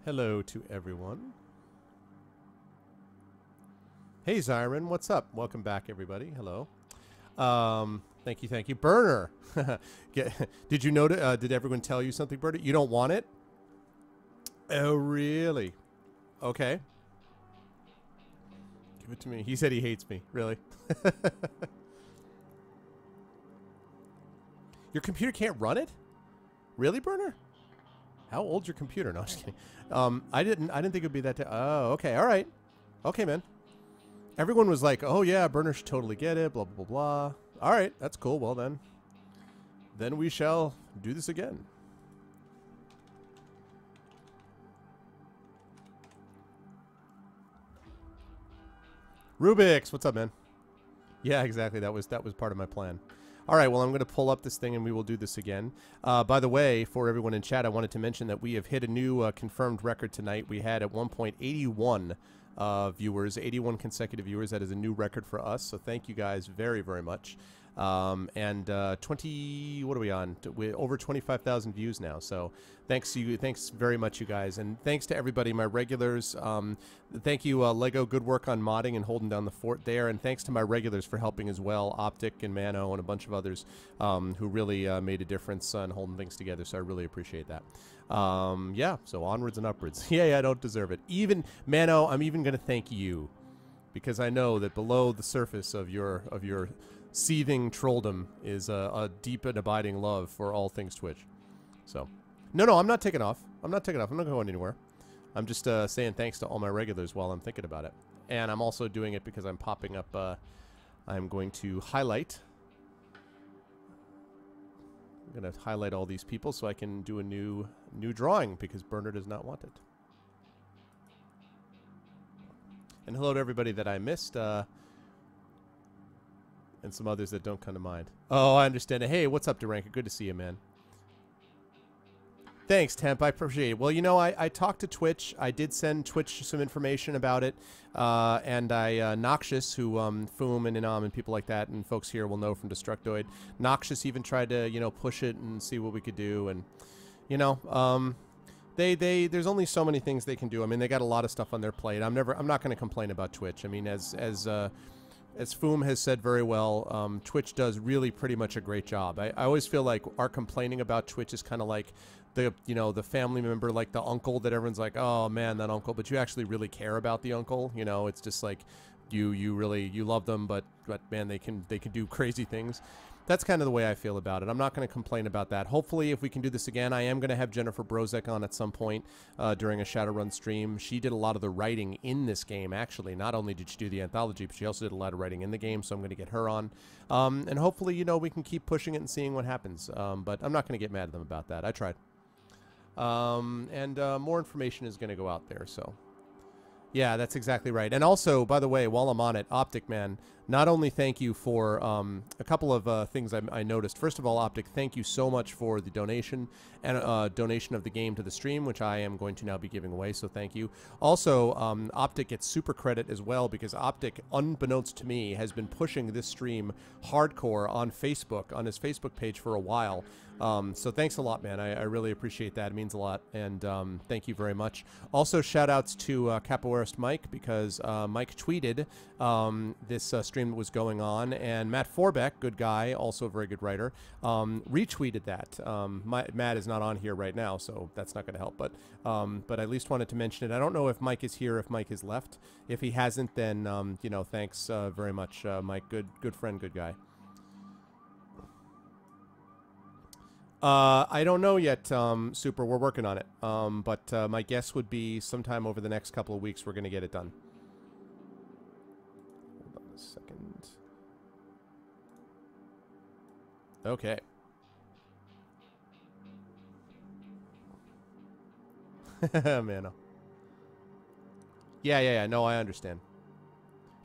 Hello to everyone. Hey, Zyron, what's up? Welcome back, everybody. Hello. Thank you, thank you. Burner! Did you notice, did everyone tell you something, Burner? You don't want it? Oh, really? Okay. Give it to me. He said he hates me. Really? Your computer can't run it? Really, Burner? How old's your computer? No, I'm just kidding. I didn't think it'd be that. Oh, okay. All right. Okay, man. Everyone was like, "Oh yeah, Burner should totally get it." Blah blah blah blah. All right, that's cool. Well then we shall do this again. Rubik's, what's up, man? Yeah, exactly. That was part of my plan. All right, well, I'm going to pull up this thing and we will do this again. By the way, for everyone in chat, I wanted to mention that we have hit a new confirmed record tonight. We had at one point 81 viewers, 81 consecutive viewers. That is a new record for us. So thank you guys very, very much. And 20, what are we on? We're over 25,000 views now. So thanks very much, you guys. And thanks to everybody, my regulars. Thank you, Lego, good work on modding and holding down the fort there. And thanks to my regulars for helping as well, Optic and Mano and a bunch of others who really made a difference in holding things together. So I really appreciate that. Yeah, so onwards and upwards. Yeah, I don't deserve it. Even, Mano, I'm even going to thank you. Because I know that below the surface of your seething trolldom is a deep and abiding love for all things Twitch. So, no, I'm not taking off. I'm not going anywhere. I'm just saying thanks to all my regulars while I'm thinking about it. And I'm also doing it because I'm popping up, I'm going to highlight. I'm going to highlight all these people so I can do a new drawing because Burner does not want it. And hello to everybody that I missed. And some others that don't come to mind. Oh, I understand it. Hey, what's up, Duranka? Good to see you, man. Thanks, Temp. I appreciate it. Well, you know, I talked to Twitch. I did send Twitch some information about it. And Noxious, who Foom and Inam and people like that, and folks here will know from Destructoid. Noxious even tried to, you know, push it and see what we could do. And, you know, there's only so many things they can do. I mean, they got a lot of stuff on their plate. I'm not going to complain about Twitch. I mean, as Foom has said very well, Twitch does really pretty much a great job. I always feel like our complaining about Twitch is kind of like the family member, like the uncle that everyone's like, oh man, that uncle, but you actually really care about the uncle. You know, it's just like you really love them, but man, they can do crazy things. That's kind of the way I feel about it. I'm not going to complain about that. Hopefully, if we can do this again, I am going to have Jennifer Brozek on at some point during a Shadowrun stream. She did a lot of the writing in this game, actually. Not only did she do the anthology, but she also did a lot of writing in the game, so I'm going to get her on. And hopefully, you know, we can keep pushing it and seeing what happens. But I'm not going to get mad at them about that. I tried. More information is going to go out there, so... Yeah, that's exactly right. And also, by the way, while I'm on it, Optic Man, not only thank you for a couple of things I noticed. First of all, Optic, thank you so much for the donation and donation of the game to the stream, which I am going to now be giving away, so thank you. Also, Optic gets super credit as well because Optic, unbeknownst to me, has been pushing this stream hardcore on Facebook, on his Facebook page for a while. So thanks a lot, man. I really appreciate that. It means a lot. And thank you very much. Also, shout outs to Capoeirist Mike because Mike tweeted this stream that was going on. And Matt Forbeck, good guy, also a very good writer, retweeted that. Matt is not on here right now, so that's not going to help. But I at least wanted to mention it. I don't know if Mike is here, if Mike has left. If he hasn't, then, you know, thanks very much, Mike. Good friend, good guy. I don't know yet, Super. We're working on it. But my guess would be sometime over the next couple of weeks we're going to get it done. Hold on a second. Okay. Man. Yeah. No, I understand.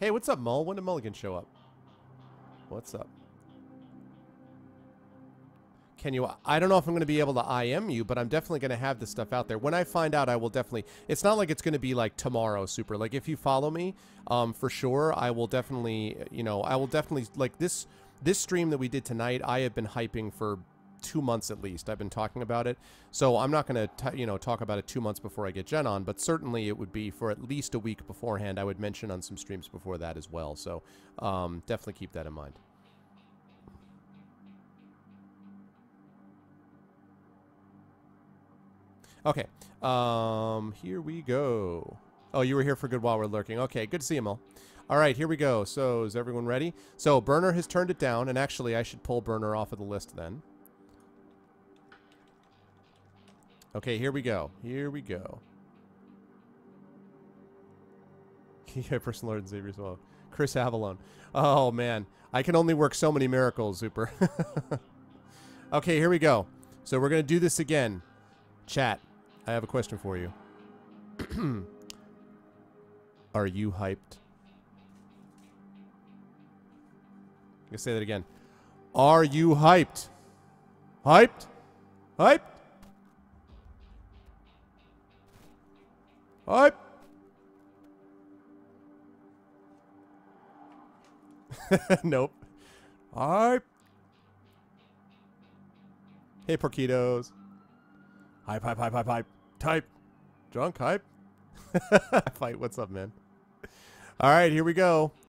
Hey, what's up, Mull? When did Mulligan show up? What's up? Can you... I don't know if I'm going to be able to IM you, but I'm definitely going to have this stuff out there. When I find out, I will definitely... It's not like it's going to be like tomorrow, Super. Like, if you follow me, for sure, I will definitely... You know, I will definitely... Like, this stream that we did tonight, I have been hyping for 2 months at least. I've been talking about it. So I'm not going to, talk about it 2 months before I get Jen on, but certainly it would be for at least a week beforehand. I would mention on some streams before that as well. So definitely keep that in mind. Okay. Here we go. Oh, you were here for good while we're lurking. Okay, good to see you, all. All right, here we go. So is everyone ready? So Burner has turned it down, and actually I should pull Burner off of the list then. Okay, here we go. Here we go. Yeah, personal Lord and Savior as well. Chris Avalon. Oh, man. I can only work so many miracles, Super. Okay, here we go. So we're going to do this again. Chat, I have a question for you. Are you hyped? I'm going to say that again. Are you hyped? Hyped? Hyped? Hyped? Nope. Hype. Hey, Porquitos. Hype, hype, hype, hype, hype. Type. Drunk hype. Fight. What's up, man? All right, here we go.